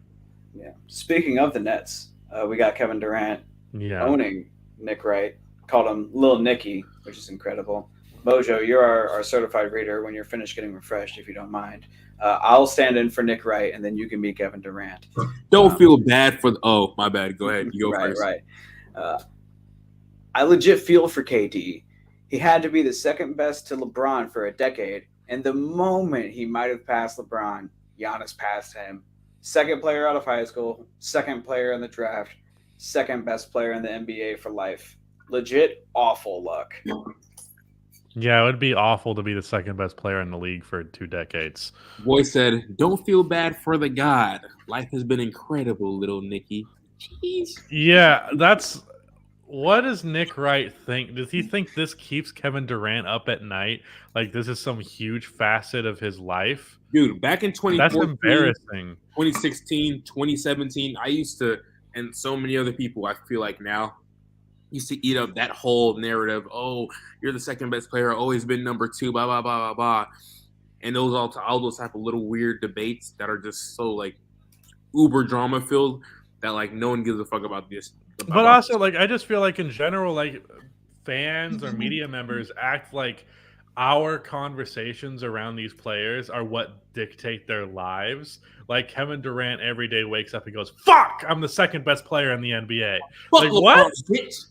Yeah. Speaking of the Nets, we got Kevin Durant owning Nick Wright. Called him Lil Nicky, which is incredible. Mojo, you're our certified reader when you're finished getting refreshed, if you don't mind. I'll stand in for Nick Wright, and then you can be Kevin Durant. Don't feel bad for my bad. Go ahead. You go first. Right. I legit feel for KD. He had to be the second best to LeBron for a decade, and the moment he might have passed LeBron, Giannis passed him. Second player out of high school, second player in the draft, second best player in the NBA for life. Legit awful luck. Yeah, it would be awful to be the second best player in the league for 2 decades. Boy said, don't feel bad for the god. Life has been incredible, little Nicky. Jeez. Yeah, what does Nick Wright think? Does he think this keeps Kevin Durant up at night? Like this is some huge facet of his life? Dude, back in 2014, that's embarrassing. 2016, 2017, I used to, and so many other people I feel like now, used to eat up that whole narrative. Oh, you're the second best player, always been number 2, blah, blah, blah, blah, blah. And all those type of little weird debates that are just so like uber drama filled that like no one gives a fuck about this. But also like I just feel like in general, like fans or media members act like our conversations around these players are what dictate their lives. Like Kevin Durant every day wakes up and goes, "Fuck, I'm the second best player in the NBA." Like what?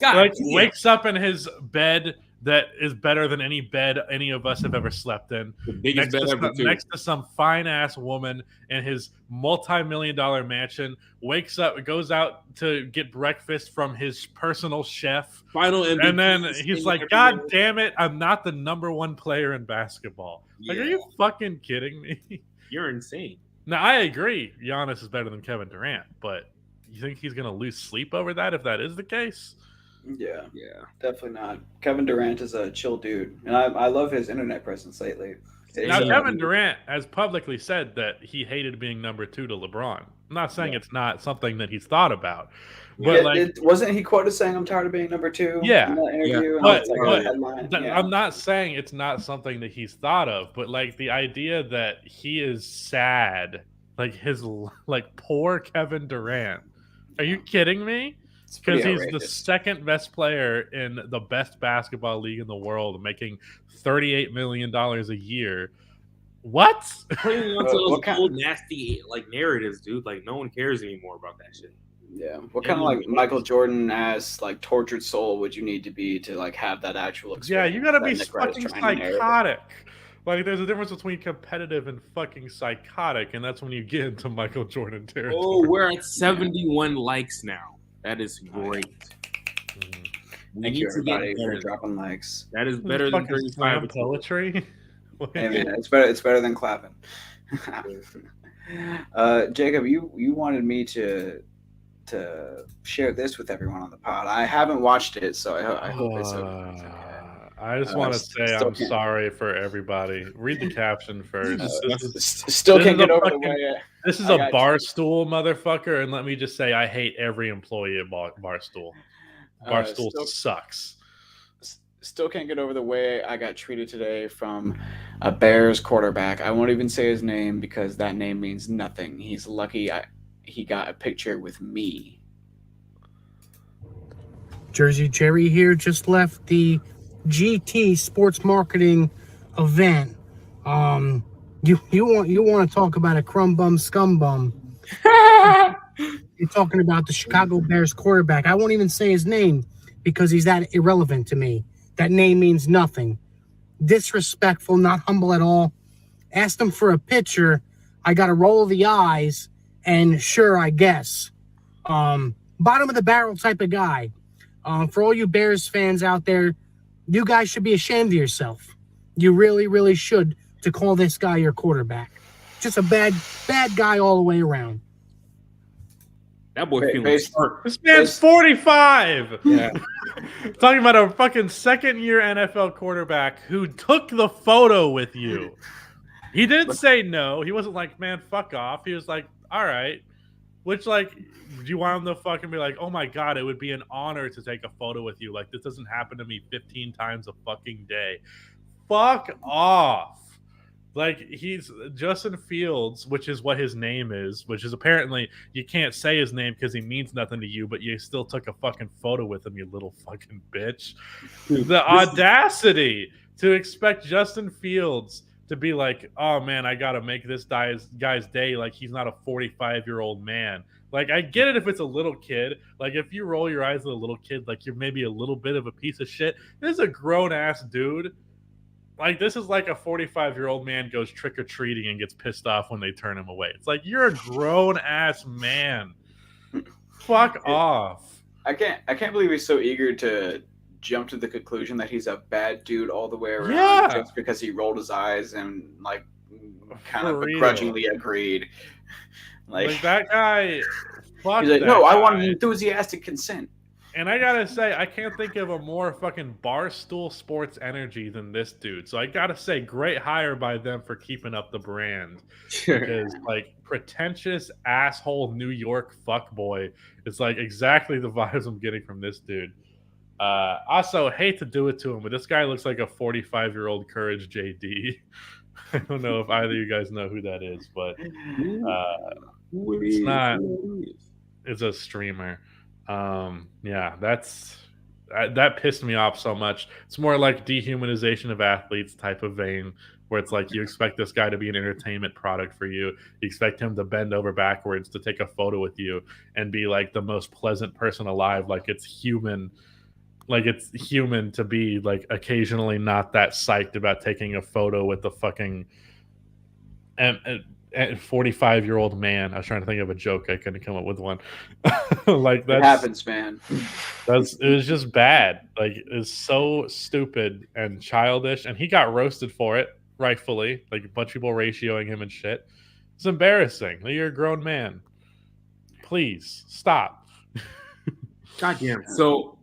Like wakes up in his bed that is better than any bed any of us have ever slept in. The biggest bed ever, too. Next to some fine ass woman in his multi-million-dollar mansion. Wakes up, goes out to get breakfast from his personal chef. Final MVP, and then he's like, "God damn it, I'm not the number one player in basketball." Like, are you fucking kidding me? You're insane. Now, I agree. Giannis is better than Kevin Durant, but you think he's going to lose sleep over that if that is the case? Yeah, definitely not. Kevin Durant is a chill dude, and I love his internet presence lately. Now, Kevin Durant has publicly said that he hated being number 2 to LeBron. I'm not saying it's not something that he's thought about. But wasn't he quoted saying, "I'm tired of being number 2"? Yeah, in that interview? I'm not saying it's not something that he's thought of, but like the idea that he is sad, like his poor Kevin Durant. Are you kidding me? Because he's the second best player in the best basketball league in the world, making $38 million a year. What? Putting onto those old nasty narratives, dude. Like no one cares anymore about that shit. Yeah. What kind of Michael Jordan as tortured soul would you need to be to have that actual experience? Yeah, you gotta be fucking psychotic. Like there's a difference between competitive and fucking psychotic, and that's when you get into Michael Jordan territory. Oh, we're at 71 likes now. That is great. Thank you, everybody, for dropping likes. That is better than 35 poetry. Hey man, it's better than clapping. Jacob, you wanted me to share this with everyone on the pod. I haven't watched it, so I hope it's okay. I just want to say I'm sorry for everybody. Read the caption first. Still can't get over the way. This is a Barstool motherfucker, and let me just say I hate every employee at Barstool. Barstool sucks. Still can't get over the way I got treated today from a Bears quarterback. I won't even say his name because that name means nothing. He's lucky he got a picture with me. Jersey Jerry here, just left the GT sports marketing event. You want to talk about a crumb bum scum bum? You're talking about the Chicago Bears quarterback. I won't even say his name because he's that irrelevant to me. That name means nothing. Disrespectful, not humble at all. Asked him for a picture. I got a roll of the eyes, and sure, I guess. Bottom of the barrel type of guy. For all you Bears fans out there, you guys should be ashamed of yourself. You really, really should to call this guy your quarterback. Just a bad guy all the way around. That boy feeling smart. This man's 45. Yeah. Talking about a fucking second-year NFL quarterback who took the photo with you. He didn't say no. He wasn't like, man, fuck off. He was like, all right. Which, do you want him to fucking be like, oh my God, it would be an honor to take a photo with you. Like, this doesn't happen to me 15 times a fucking day. Fuck off. Like, he's Justin Fields, which is what his name is, which is apparently you can't say his name because he means nothing to you, but you still took a fucking photo with him, you little fucking bitch. The audacity to expect Justin Fields to be like, oh man, I got to make this guy's day like he's not a 45-year-old man. Like, I get it if it's a little kid. Like, if you roll your eyes at a little kid, like you're maybe a little bit of a piece of shit. This is a grown-ass dude. Like, this is like a 45-year-old man goes trick-or-treating and gets pissed off when they turn him away. It's like, you're a grown-ass man. Fuck off. I can't believe he's so eager to jump to the conclusion that he's a bad dude all the way around just because he rolled his eyes and, kind of begrudgingly agreed. Like that guy, fuck he's like, that no, guy. I want enthusiastic consent. And I gotta say, I can't think of a more fucking Barstool Sports energy than this dude. So I gotta say, great hire by them for keeping up the brand. Because, pretentious asshole New York fuckboy is, exactly the vibes I'm getting from this dude. Also, hate to do it to him, but this guy looks like a 45-year-old Courage JD. I don't know if either of you guys know who that is, but it's not. It's a streamer. Yeah, that's that pissed me off so much. It's more like dehumanization of athletes type of vein, where it's like you expect this guy to be an entertainment product for you. You expect him to bend over backwards to take a photo with you and be like the most pleasant person alive. Like it's human to be like occasionally not that psyched about taking a photo with the fucking 45-year-old man. I was trying to think of a joke. I couldn't come up with one. Like that happens, man. It was just bad. Like it's so stupid and childish, and he got roasted for it, rightfully. Like a bunch of people ratioing him and shit. It's embarrassing. Like, you're a grown man. Please stop. Goddamn. So,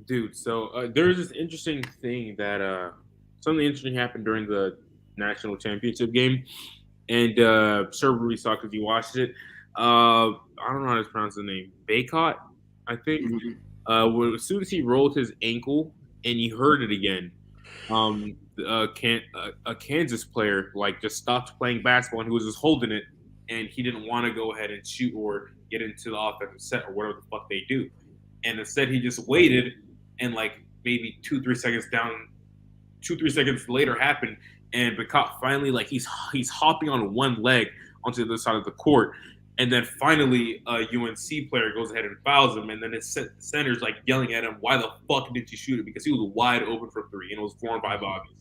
dude. So there's this interesting thing that something interesting happened during the national championship game, and Sir Rudy saw because he watched it. I don't know how to pronounce the name. Baycott, I think. Mm-hmm. As soon as he rolled his ankle and he hurt it again, a Kansas player like just stopped playing basketball and he was just holding it, and he didn't want to go ahead and shoot or get into the offensive set or whatever the fuck they do, and instead he just waited, and like maybe 2-3 seconds later happened, and Baycott finally like he's hopping on one leg onto the other side of the court. And then finally, a UNC player goes ahead and fouls him, and then his center's like yelling at him, "Why the fuck didn't you shoot it?" Because he was wide open for three, and it was 4-5 obviously.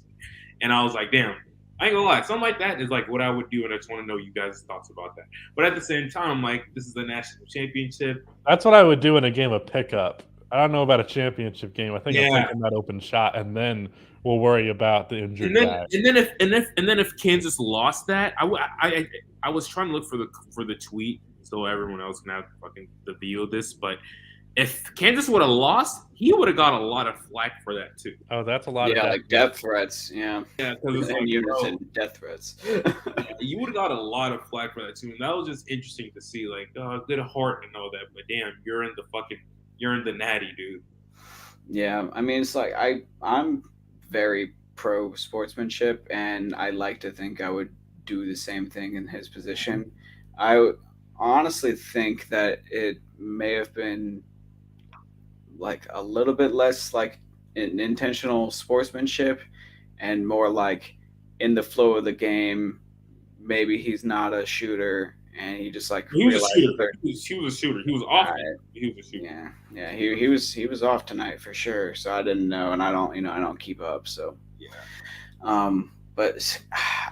And I was like, "Damn, I ain't gonna lie, something like that is like what I would do, and I just want to know you guys' thoughts about that." But at the same time, I'm like, this is the national championship. That's what I would do in a game of pickup. I don't know about a championship game. I think I'm taking that open shot, and then we'll worry about the injured guy. And then if Kansas lost that, I was trying to look for the tweet so everyone else can have fucking the view of this. But if Kansas would have lost, he would have got a lot of flack for that too. Oh, that's a lot. Yeah, like death threats. Yeah, because like, death threats. You would have got a lot of flack for that too, and that was just interesting to see. Like, good heart and all that, but damn, you're in the natty, dude. Yeah, I mean, it's like I'm very pro sportsmanship, and I like to think I would do the same thing in his position. I honestly think that it may have been like a little bit less like intentional sportsmanship and more like in the flow of the game. Maybe he's not a shooter, and he just like he was a shooter. He was a shooter. He was off. He was a shooter. Yeah. He was off tonight for sure. So I didn't know, and I don't keep up. So yeah. But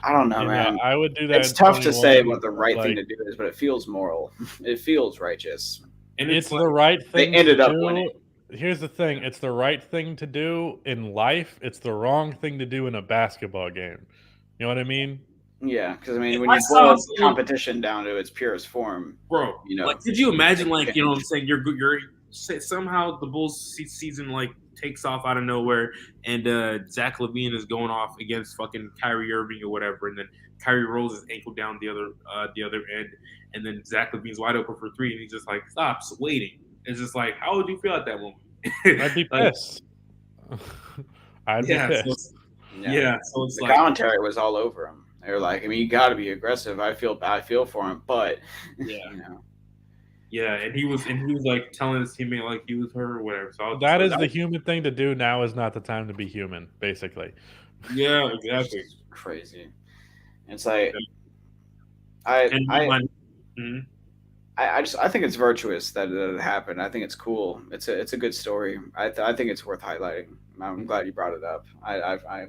I don't know, man. I would do that. It's tough to say what the right thing to do is, but it feels moral. It feels righteous. And it's the right thing. They ended up winning. Here's the thing. It's the right thing to do in life. It's the wrong thing to do in a basketball game. You know what I mean? Yeah, because I mean, when you boil competition down to its purest form, bro, you know, like, could you imagine, like, you know what I'm saying? You're somehow the Bulls season like takes off out of nowhere, and Zach LaVine is going off against fucking Kyrie Irving or whatever, and then Kyrie rolls his ankle down the other end, and then Zach LaVine's wide open for three, and he just like stops waiting. It's just like, how would you feel at that moment? I'd be pissed. I'd be pissed. So it's the commentary was all over him. They were like, I mean, you got to be aggressive. I feel for him, but you know. Yeah, and he was like telling his teammate like he was her or whatever. So that is the human thing to do. Now is not the time to be human, basically. Yeah, exactly. It's crazy. It's like I think it's virtuous that it happened. I think it's cool. It's a good story. I think it's worth highlighting. I'm glad you brought it up. I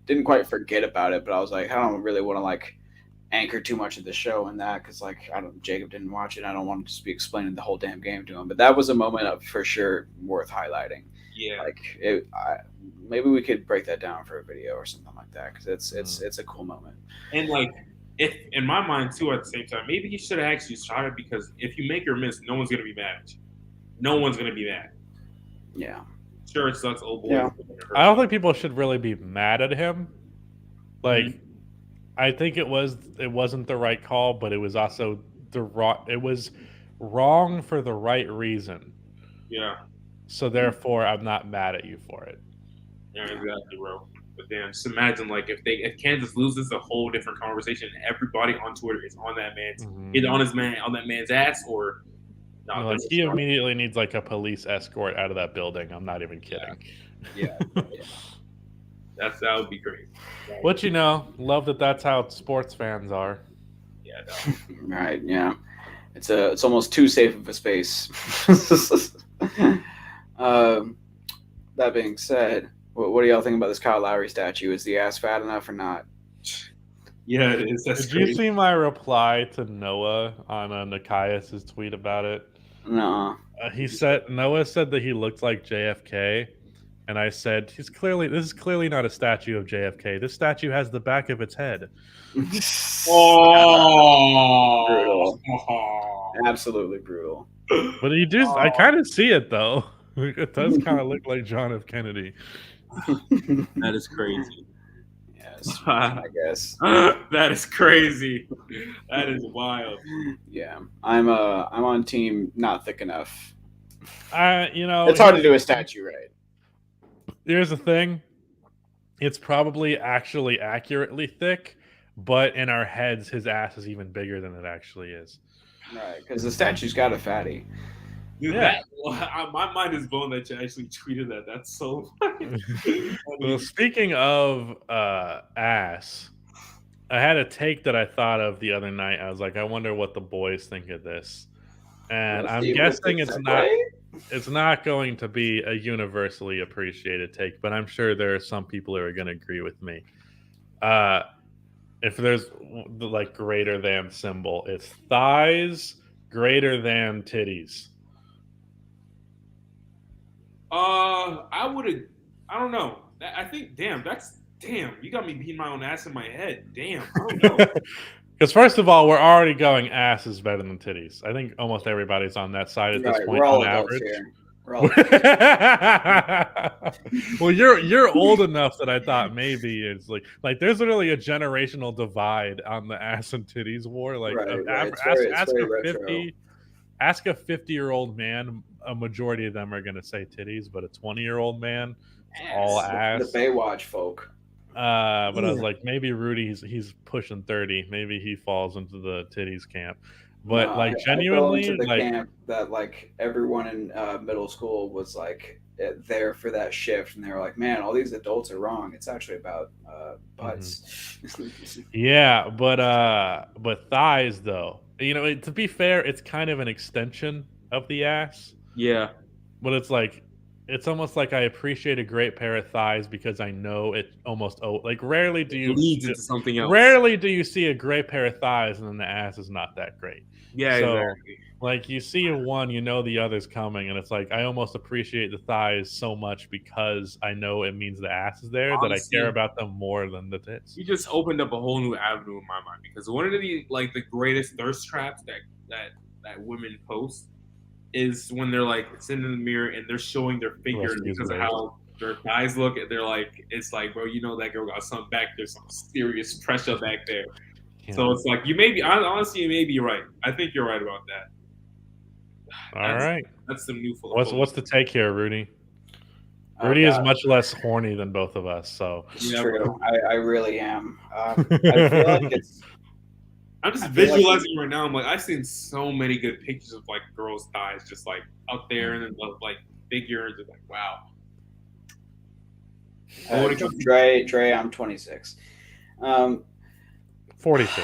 didn't quite forget about it, but I was like, I don't really want to like anchor too much of the show in that because like Jacob didn't watch it. I don't want to just be explaining the whole damn game to him. But that was a moment of for sure worth highlighting. Yeah, like maybe we could break that down for a video or something like that because it's a cool moment. And like, if in my mind too, at the same time, maybe he should have actually shot it because if you make or miss, no one's gonna be mad at you. No one's gonna be mad. Yeah. Sure, it sucks. Oh boy. Yeah. I don't think people should really be mad at him. Like, I think it wasn't the right call, but it was also it was wrong for the right reason. Yeah. So therefore, I'm not mad at you for it. Yeah, exactly, bro. But damn, just imagine like if Kansas loses, a whole different conversation. Everybody on Twitter is on that man's either on that man's ass or No, Like he immediately needs like a police escort out of that building. I'm not even kidding. Yeah. That would be great. But love that's how sports fans are. Yeah. No. Right. Yeah. It's almost too safe of a space. That being said, what do y'all think about this Kyle Lowry statue? Is the ass fat enough or not? Yeah, it is. Did you see my reply to Noah on Nikias' tweet about it? No. Noah said that he looked like JFK, and I said this is clearly not a statue of JFK. This statue has the back of its head. Oh, brutal! Absolutely brutal. But I kind of see it though. It does kind of look like John F. Kennedy. That is crazy. Yes, I guess. That is crazy. That is wild. Yeah, I'm on team not thick enough. It's hard to do a statue right. Here's the thing. It's probably actually accurately thick, but in our heads, his ass is even bigger than it actually is. Right, because the statue's got a fatty. Dude, my mind is blown that you actually tweeted that. That's so funny. Well, speaking of ass, I had a take that I thought of the other night. I was like, I wonder what the boys think of this. And I'm guessing it's not going to be a universally appreciated take, but I'm sure there are some people who are going to agree with me. If there's the like greater than symbol, it's thighs greater than titties. I don't know. I think, damn, you got me beating my own ass in my head. Damn, I don't know. Because first of all, we're already going ass is better than titties. I think almost everybody's on that side at this point we're all on average. Here. Well, you're old enough that I thought maybe it's like there's literally a generational divide on the ass and titties war. Like ask a 50-year-old man, a majority of them are going to say titties, but a 20-year-old man, all ass. The Baywatch folk. But I was like, maybe Rudy, he's pushing 30. Maybe he falls into the titties camp. But genuinely, I fell into the camp that like everyone in middle school was like there for that shift, and they were like, "Man, all these adults are wrong. It's actually about butts." Yeah, but thighs though. To be fair, it's kind of an extension of the ass. Yeah, but it's almost like I appreciate a great pair of thighs because I know it almost rarely do you leads into something else. Rarely do you see a great pair of thighs and then the ass is not that great. Yeah, so, exactly. Like you see one, the other's coming, and it's like I almost appreciate the thighs so much because I know it means the ass is there. Honestly, that I care about them more than the tits. You just opened up a whole new avenue in my mind because one of the greatest thirst traps that women post is when they're like sitting in the mirror and they're showing their figure because of how their thighs look, and they're like, it's like, bro, that girl got something back there, some serious pressure back there. Yeah. So it's like honestly, you may be right. I think you're right about that. All right, that's some new. What's the take here, Rudy? Rudy is much less horny than both of us, so it's true. I really am. I feel like it's. I'm just visualizing right now. I'm like, I've seen so many good pictures of like girls' thighs just like out there, and then like figure, and just like, wow. Dre, I'm 26. 42.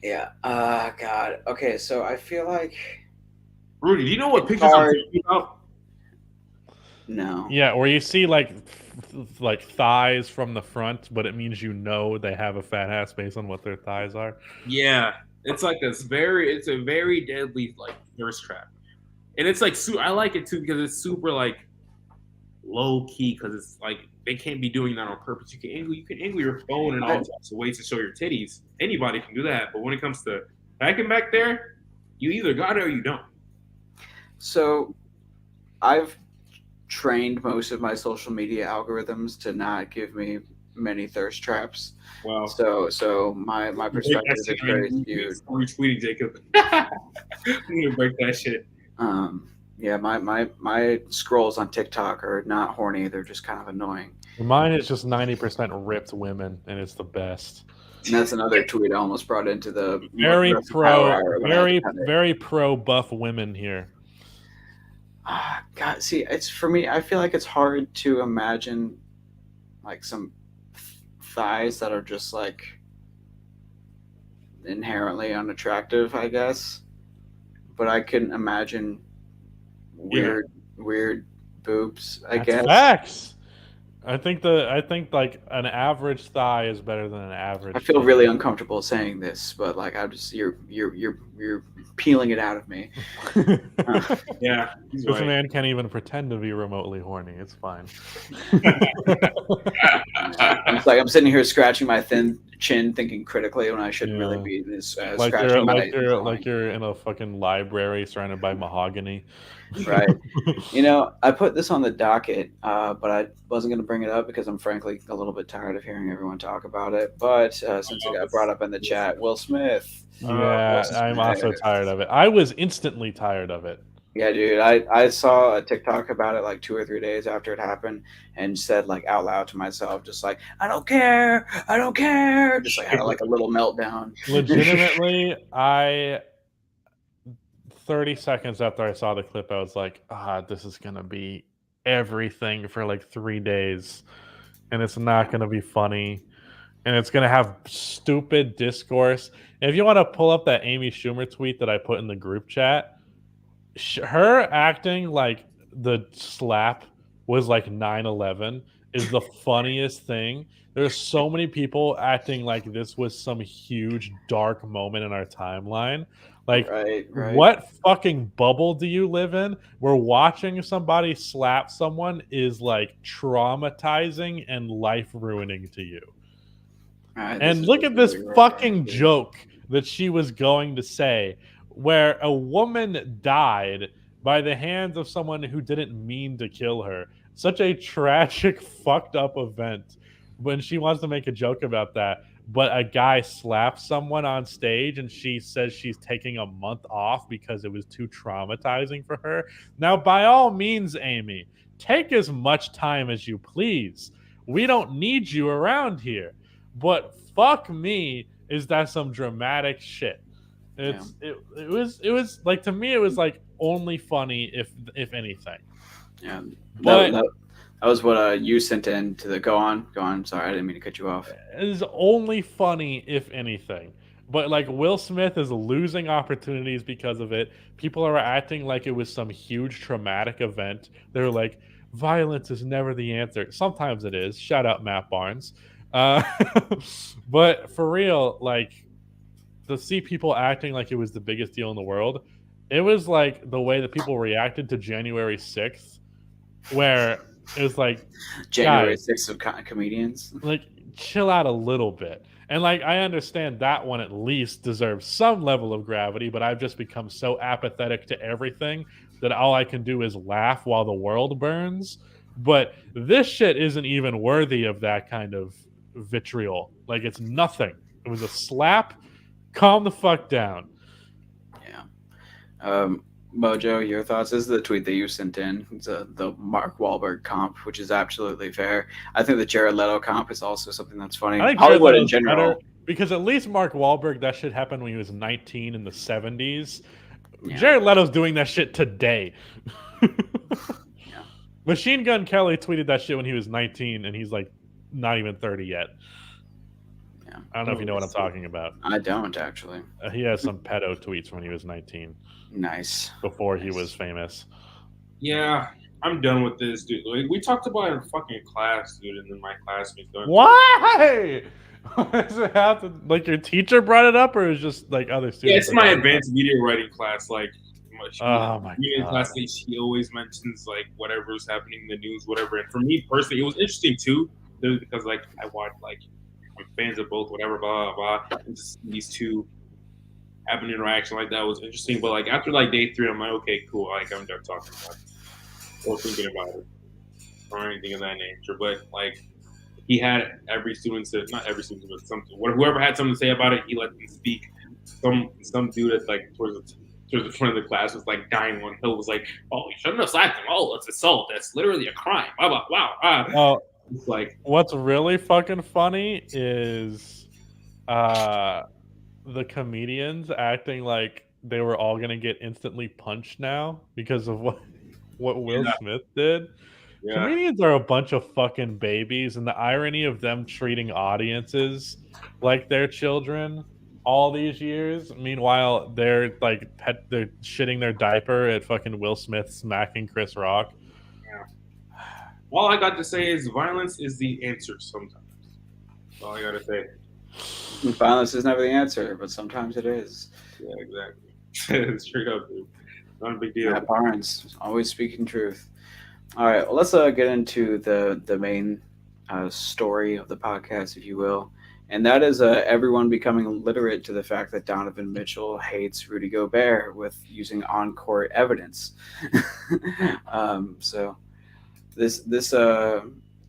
Yeah. God. Okay, so I feel like. Rudy, do you know what pictures I'm talking about? No. Yeah, where you see like thighs from the front, but it means they have a fat ass based on what their thighs are. Yeah, it's like it's a very deadly like thirst trap, and it's like I like it too because it's super like low key because it's like they can't be doing that on purpose. You can angle your phone and all sorts of ways to show your titties. Anybody can do that, but when it comes to backing back there, you either got it or you don't. So, I've trained most of my social media algorithms to not give me many thirst traps. Wow. So my perspective is very skewed. Retweeting Jacob. I'm gonna break that shit. Yeah, my scrolls on TikTok are not horny. They're just kind of annoying. Mine is just 90% ripped women, and it's the best. And that's another tweet I almost brought into the very pro buff women here. God, see, it's for me. I feel like it's hard to imagine like some thighs that are just like inherently unattractive, I guess. But I couldn't imagine weird boobs. I guess facts. I think like an average thigh is better than an average. I feel really uncomfortable saying this, but like you're peeling it out of me. Yeah, this man can't even pretend to be remotely horny. It's fine. It's like I'm sitting here scratching my thin chin, thinking critically when I shouldn't really be scratching like you're in a fucking library surrounded by mahogany. Right. I put this on the docket, but I wasn't going to bring it up because I'm frankly a little bit tired of hearing everyone talk about it. But since it got brought up in the chat, Will Smith. Yeah, I'm also tired of it. I was instantly tired of it. Yeah, dude. I saw a TikTok about it like 2 or 3 days after it happened and said like out loud to myself, just like, I don't care. Just like had like a little meltdown. Legitimately, 30 seconds after I saw the clip, I was like, this is going to be everything for like 3 days. And it's not going to be funny. And it's going to have stupid discourse. And if you want to pull up that Amy Schumer tweet that I put in the group chat, her acting like the slap was like 9/11 is the funniest thing. There's so many people acting like this was some huge dark moment in our timeline. Like, right. What fucking bubble do you live in where watching somebody slap someone is like traumatizing and life-ruining to you? And look at this fucking joke that she was going to say where a woman died by the hands of someone who didn't mean to kill her. Such a tragic, fucked up event when she wants to make a joke about that. But a guy slaps someone on stage and she says she's taking a month off because it was too traumatizing for her. Now, by all means, Amy, take as much time as you please. We don't need you around here. But fuck me, is that some dramatic shit? It was like, to me, it was like only funny if anything. Yeah. But that was what you sent in to the go on. Sorry, I didn't mean to cut you off. It is only funny if anything. But like Will Smith is losing opportunities because of it. People are acting like it was some huge traumatic event. They're like, violence is never the answer. Sometimes it is. Shout out Matt Barnes. But for real, like, to see people acting like it was the biggest deal in the world, it was like the way that people reacted to January 6th, where it was like January 6th of comedians. Like, chill out a little bit. And like, I understand that one at least deserves some level of gravity, but I've just become so apathetic to everything that all I can do is laugh while the world burns. But this shit isn't even worthy of that kind of vitriol. Like, it's nothing. It was a slap. Calm the fuck down. Yeah. Mojo, your thoughts? This is the tweet that you sent in. It's the Mark Wahlberg comp, which is absolutely fair. I think the Jared Leto comp is also something that's funny. I think Hollywood in general. Because at least Mark Wahlberg, that shit happened when he was 19 in the 70s. Yeah. Jared Leto's doing that shit today. Yeah. Machine Gun Kelly tweeted that shit when he was 19, and he's like not even 30 yet. Yeah. I don't know if you know what I'm talking about. I don't, actually. He has some pedo tweets when he was 19. Nice. Before he was famous. Yeah, I'm done with this, dude. Like, we talked about it in fucking class, dude, and then my classmates going, why? Does it have to, like, your teacher brought it up, or is just like other students? Yeah, it's my advanced media writing class. Like, media class, she always mentions like whatever's happening in the news, whatever. And for me personally, it was interesting too, because like I watch, like, I'm fans of both, whatever, blah blah blah. And just these two have an interaction like that was interesting. But like after like day 3, I'm like, okay, cool. Like, I'm done talking about it or thinking about it or anything of that nature. But like, he had every student say, not every student, but whoever had something to say about it, he let them speak. Some dude at like towards the front of the class was like dying on Hill was like, oh, you shouldn't have slapped him. Oh, it's assault. That's literally a crime. Blah blah blah. Oh, It's like what's really fucking funny is the comedians acting like they were all gonna get instantly punched now because of what Will Smith did. Yeah. Comedians are a bunch of fucking babies, and the irony of them treating audiences like their children all these years. Meanwhile, they're shitting their diaper at fucking Will Smith smacking Chris Rock. All I got to say is violence is the answer sometimes. That's all I got to say. Violence is never the answer, but sometimes it is. Yeah, exactly. Straight up, dude. Not a big deal. Matt Barnes, always speaking truth. All right, well, let's get into the main story of the podcast, if you will. And that is everyone becoming literate to the fact that Donovan Mitchell hates Rudy Gobert with using on-court evidence. So this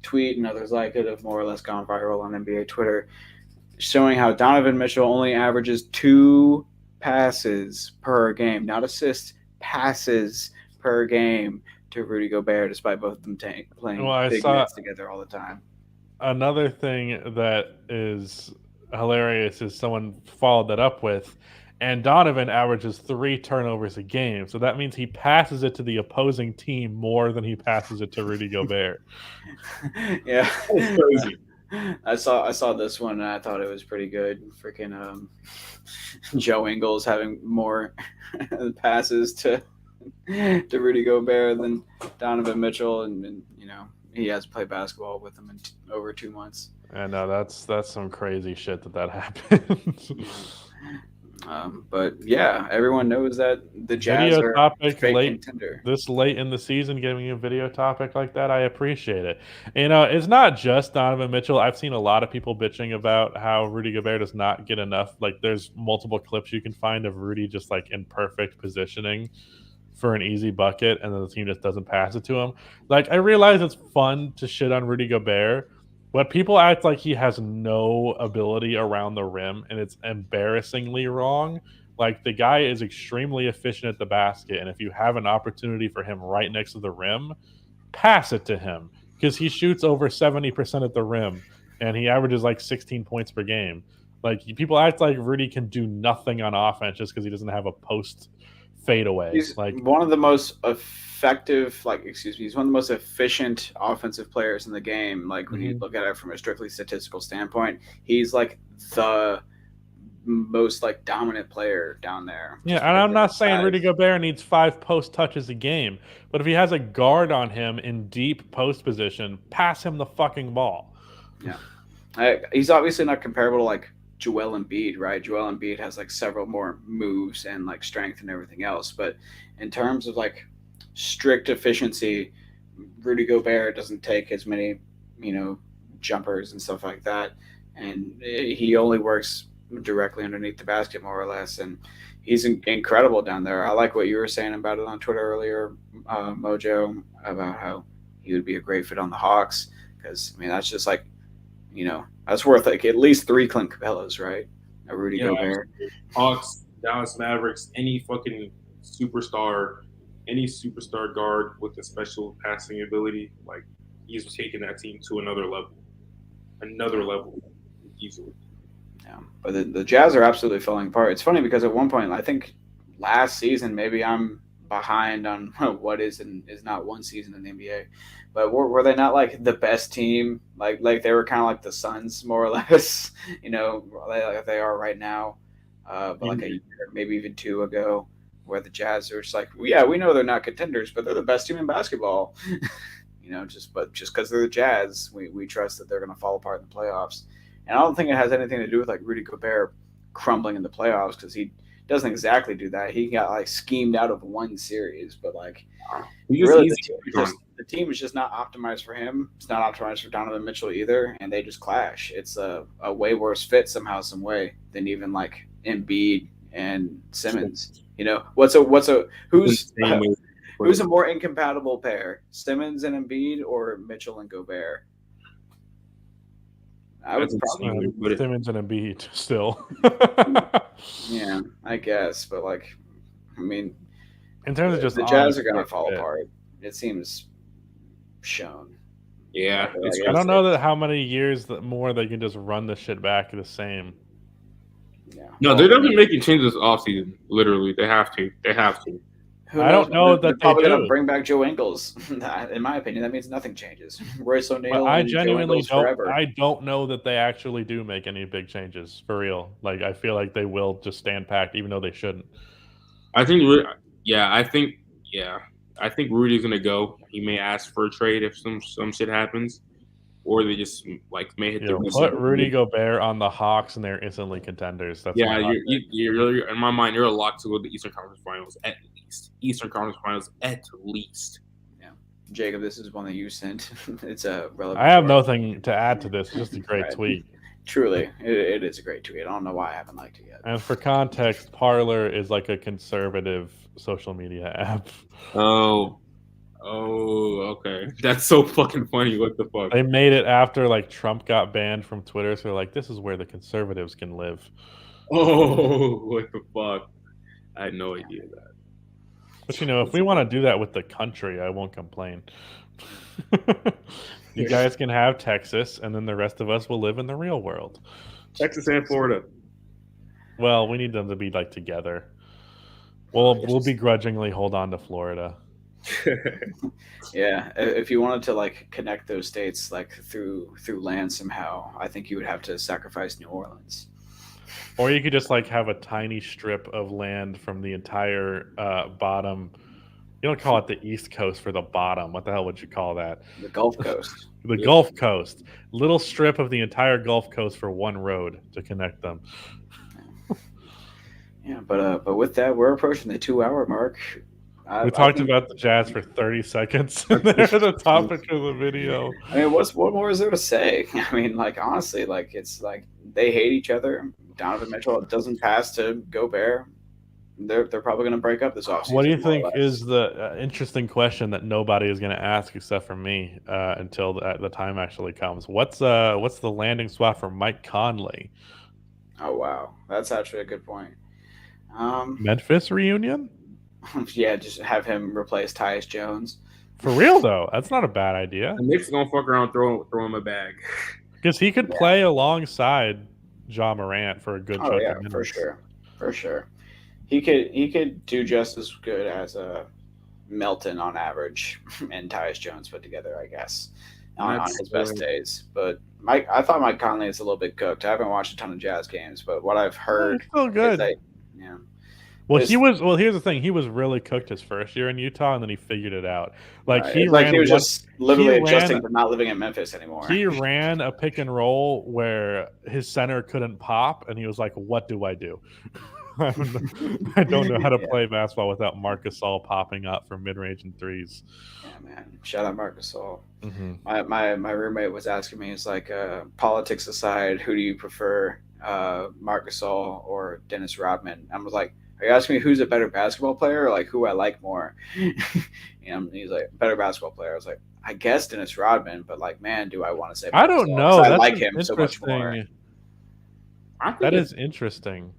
tweet and others like it have more or less gone viral on NBA Twitter, showing how Donovan Mitchell only averages 2 passes per game, not assists, passes per game to Rudy Gobert, despite both of them playing big minutes together all the time. Another thing that is hilarious is someone followed that up with, and Donovan averages 3 turnovers a game. So that means he passes it to the opposing team more than he passes it to Rudy Gobert. Yeah. That's crazy. I saw this one and I thought it was pretty good. Freaking Joe Ingles having more passes to Rudy Gobert than Donovan Mitchell, and you know, he has played basketball with him in over 2 months. I know that's some crazy shit that happened. But yeah, everyone knows that the Jazz video are topic fake late contender. This late in the season, giving a video topic like that, I appreciate it. You know, it's not just Donovan Mitchell. I've seen a lot of people bitching about how Rudy Gobert does not get enough. Like, there's multiple clips you can find of Rudy just like in perfect positioning for an easy bucket, and then the team just doesn't pass it to him. Like, I realize it's fun to shit on Rudy Gobert, but people act like he has no ability around the rim, and it's embarrassingly wrong. Like, the guy is extremely efficient at the basket, and if you have an opportunity for him right next to the rim, pass it to him, because he shoots over 70% at the rim, and he averages like 16 points per game. Like, people act like Rudy can do nothing on offense just because he doesn't have a post fadeaway. He's like one of the most effective, he's one of the most efficient offensive players in the game. Like, when you look at it from a strictly statistical standpoint, he's like the most like dominant player down there. Yeah, and I'm not saying Rudy Gobert needs 5 post touches a game, but if he has a guard on him in deep post position, pass him the fucking ball. Yeah, he's obviously not comparable to like Joel Embiid, right? Joel Embiid has like several more moves and like strength and everything else, but in terms of like strict efficiency, Rudy Gobert doesn't take as many, you know, jumpers and stuff like that, and he only works directly underneath the basket more or less, and he's incredible down there. I like what you were saying about it on Twitter earlier, Mojo, about how he would be a great fit on the Hawks, because I mean, that's just like, you know, that's worth like at least 3 Clint Capellas, right? A Rudy Gobert. Hawks, Dallas Mavericks, any fucking superstar, any superstar guard with a special passing ability, like, he's taking that team to another level easily. Yeah, but the Jazz are absolutely falling apart. It's funny because at one point, I think last season, maybe I'm behind on what is and is not one season in the NBA, but were they not like the best team? Like they were kind of like the Suns, more or less, you know, like they are right now. But like a year, maybe even 2 ago, where the Jazz are just like, well, yeah, we know they're not contenders, but they're the best team in basketball. You know, just because they're the Jazz, we trust that they're going to fall apart in the playoffs. And I don't think it has anything to do with like Rudy Gobert crumbling in the playoffs, because he doesn't exactly do that. He got like schemed out of one series, but like really the team is just not optimized for him. It's not optimized for Donovan Mitchell either, and they just clash. It's a way worse fit somehow, some way, than even like Embiid and Simmons. You know, who's a more incompatible pair, Simmons and Embiid or Mitchell and Gobert? I would probably put Simmons and Embiid still. Yeah, I guess, but like, I mean, in terms of just the Jazz are going to fall apart. It seems shown. Yeah, I don't know that how many years more they can just run the shit back the same. Yeah. No, they're definitely making changes off season. Literally, they have to. They have to. I don't know that they're they probably do. going to bring back Joe Ingles. In my opinion, that means nothing changes. Royce O'Neal I and Joe genuinely Ingles don't. forever. I don't know that they actually do make any big changes for real. Like I feel like they will just stand packed, even though they shouldn't. I think Rudy's gonna go. He may ask for a trade if some shit happens, or they just like may hit the put Rudy Gobert on the Hawks, and they're instantly contenders. That's you're in my mind. You're a lock to go to the Eastern Conference Finals at least. Eastern Conference Finals at least. Yeah, Jacob, this is one that you sent. It's a relevant. I have nothing to add to this. It's just a great tweet. Truly, it is a great tweet. I don't know why I haven't liked it yet. And for context, Parler is like a conservative social media app. Oh, okay. That's so fucking funny. What the fuck? They made it after like Trump got banned from Twitter, so they're like, this is where the conservatives can live. Oh, what the fuck? I had no idea that. But if we want to do that with the country, I won't complain. You guys can have Texas, and then the rest of us will live in the real world. Texas and Florida. Well, we need them to be like together. We'll begrudgingly hold on to Florida. Yeah, if you wanted to like connect those states like through land somehow, I think you would have to sacrifice New Orleans. Or you could just like have a tiny strip of land from the entire bottom. You don't call it the East Coast for the bottom. What the hell would you call that? The Gulf Coast. The Gulf Coast. Little strip of the entire Gulf Coast for one road to connect them. Yeah, but with that, we're approaching the 2-hour mark. We talked about the Jazz for 30 seconds. They're the topic of the video. I mean, what more is there to say? I mean, like, honestly, like, it's like they hate each other. Donovan Mitchell doesn't pass to Gobert. They're probably going to break up this offseason. What do you think is the interesting question that nobody is going to ask except for me until the time actually comes? What's the landing spot for Mike Conley? Oh, wow. That's actually a good point. Memphis reunion? Yeah, just have him replace Tyus Jones. For real, though, that's not a bad idea. The Knicks going to fuck around throw him a bag. Because he could play alongside Ja Morant for a good chunk of minutes. For sure. He could do just as good as Melton on average and Tyus Jones put together, I guess, on his best days. But I thought Mike Conley is a little bit cooked. I haven't watched a ton of Jazz games, but what I've heard, he's still good. Well, here's the thing. He was really cooked his first year in Utah, and then he figured it out. Like he was just literally adjusting to not living in Memphis anymore. He ran a pick and roll where his center couldn't pop, and he was like, "What do I do? I don't know how to play basketball without Marc Gasol popping up for mid-range and threes." Yeah, man. Shout out Marc Gasol. Mm-hmm. My roommate was asking me, it's like, politics aside, who do you prefer, Marc Gasol or Dennis Rodman? I was like, are you asking me who's a better basketball player or like who I like more? And he's like, better basketball player. I was like, I guess Dennis Rodman, but like, man, do I want to say? I don't know. I like him so much more. That is interesting.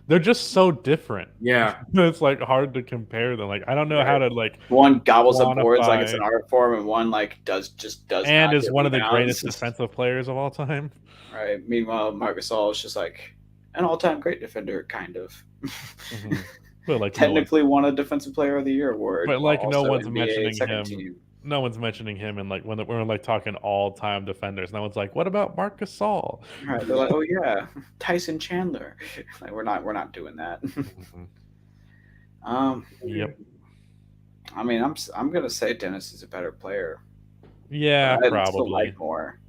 They're just so different. Yeah, it's like hard to compare them. Like I don't know how to like. One gobbles up boards like it's an art form, and one like does. And is one of the greatest defensive players of all time. Right. Meanwhile, Marc Gasol is just like an all-time great defender, kind of. Mm-hmm. But like technically won a Defensive Player of the Year award. But like no one's NBA mentioning him. Team. No one's mentioning him, and like when we're like talking all-time defenders, no one's like, "What about Marc Gasol?" Right? They're like, "Oh yeah, Tyson Chandler." Like we're not doing that. Yep. I mean, I'm gonna say Dennis is a better player. Yeah, probably. Still like more.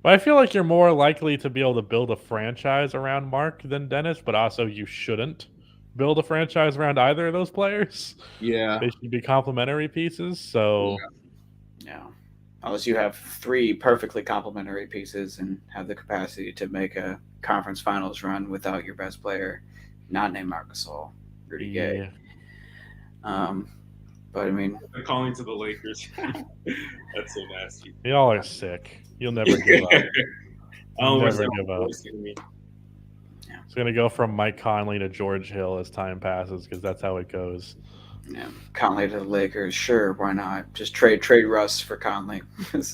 But I feel like you're more likely to be able to build a franchise around Mark than Dennis, but also you shouldn't build a franchise around either of those players. Yeah. They should be complementary pieces. So, yeah. Unless you have 3 perfectly complementary pieces and have the capacity to make a conference finals run without your best player, not named Marc Gasol, Rudy Gay. But I mean, they're calling to the Lakers. That's so nasty. Y'all are sick. You'll never give up. Never give up. It's going to go from Mike Conley to George Hill as time passes because that's how it goes. Yeah, Conley to the Lakers. Sure, why not? Just trade Russ for Conley.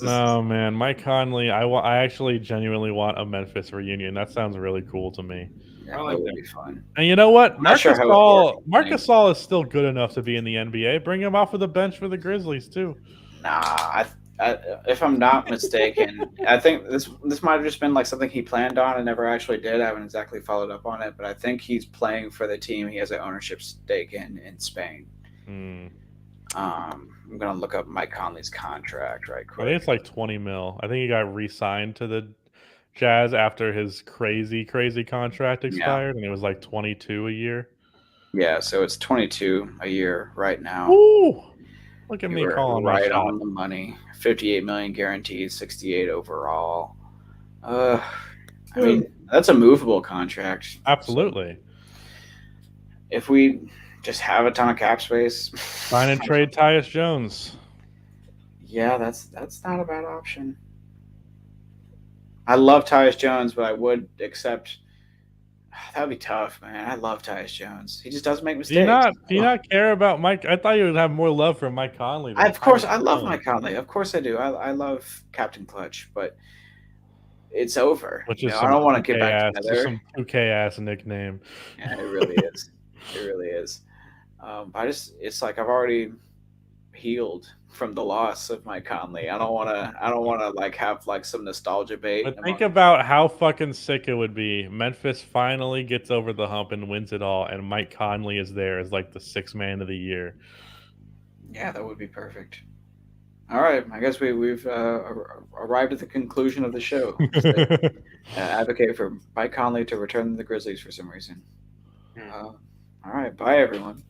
No, man, Mike Conley. I actually genuinely want a Memphis reunion. That sounds really cool to me. Yeah, that would be fun. And you know what? I'm not sure how it works. Marc Gasol is still good enough to be in the NBA. Bring him off of the bench for the Grizzlies too. Nah, if I'm not mistaken, I think this might have just been like something he planned on and never actually did. I haven't exactly followed up on it, but I think he's playing for the team he has an ownership stake in Spain. I'm gonna look up Mike Conley's contract right quick. I think it's like 20 mil. I think he got re-signed to the Jazz after his crazy contract expired, and it was like 22 a year. Yeah, so it's 22 a year right now. Ooh, look at me calling right my shot. on the money. 58 million guaranteed, 68 overall. I mean, that's a movable contract. Absolutely. If we just have a ton of cap space, sign and trade Tyus Jones. Yeah, that's not a bad option. I love Tyus Jones, but I would accept. That would be tough, man. I love Tyus Jones. He just doesn't make mistakes. Do you not care about Mike? I thought you would have more love for Mike Conley. Of course, I love Mike Conley. Of course I do. I love Captain Clutch, but it's over. Which is I don't want to get back together. Some 2K ass nickname. Yeah, it really is. It really is. It's like I've already healed from the loss of Mike Conley. I don't want to like have like some nostalgia bait. But think about how fucking sick it would be. Memphis finally gets over the hump and wins it all, and Mike Conley is there as like the sixth man of the year. Yeah, that would be perfect. All right, I guess we've arrived at the conclusion of the show. Advocate for Mike Conley to return to the Grizzlies for some reason. All right, bye everyone.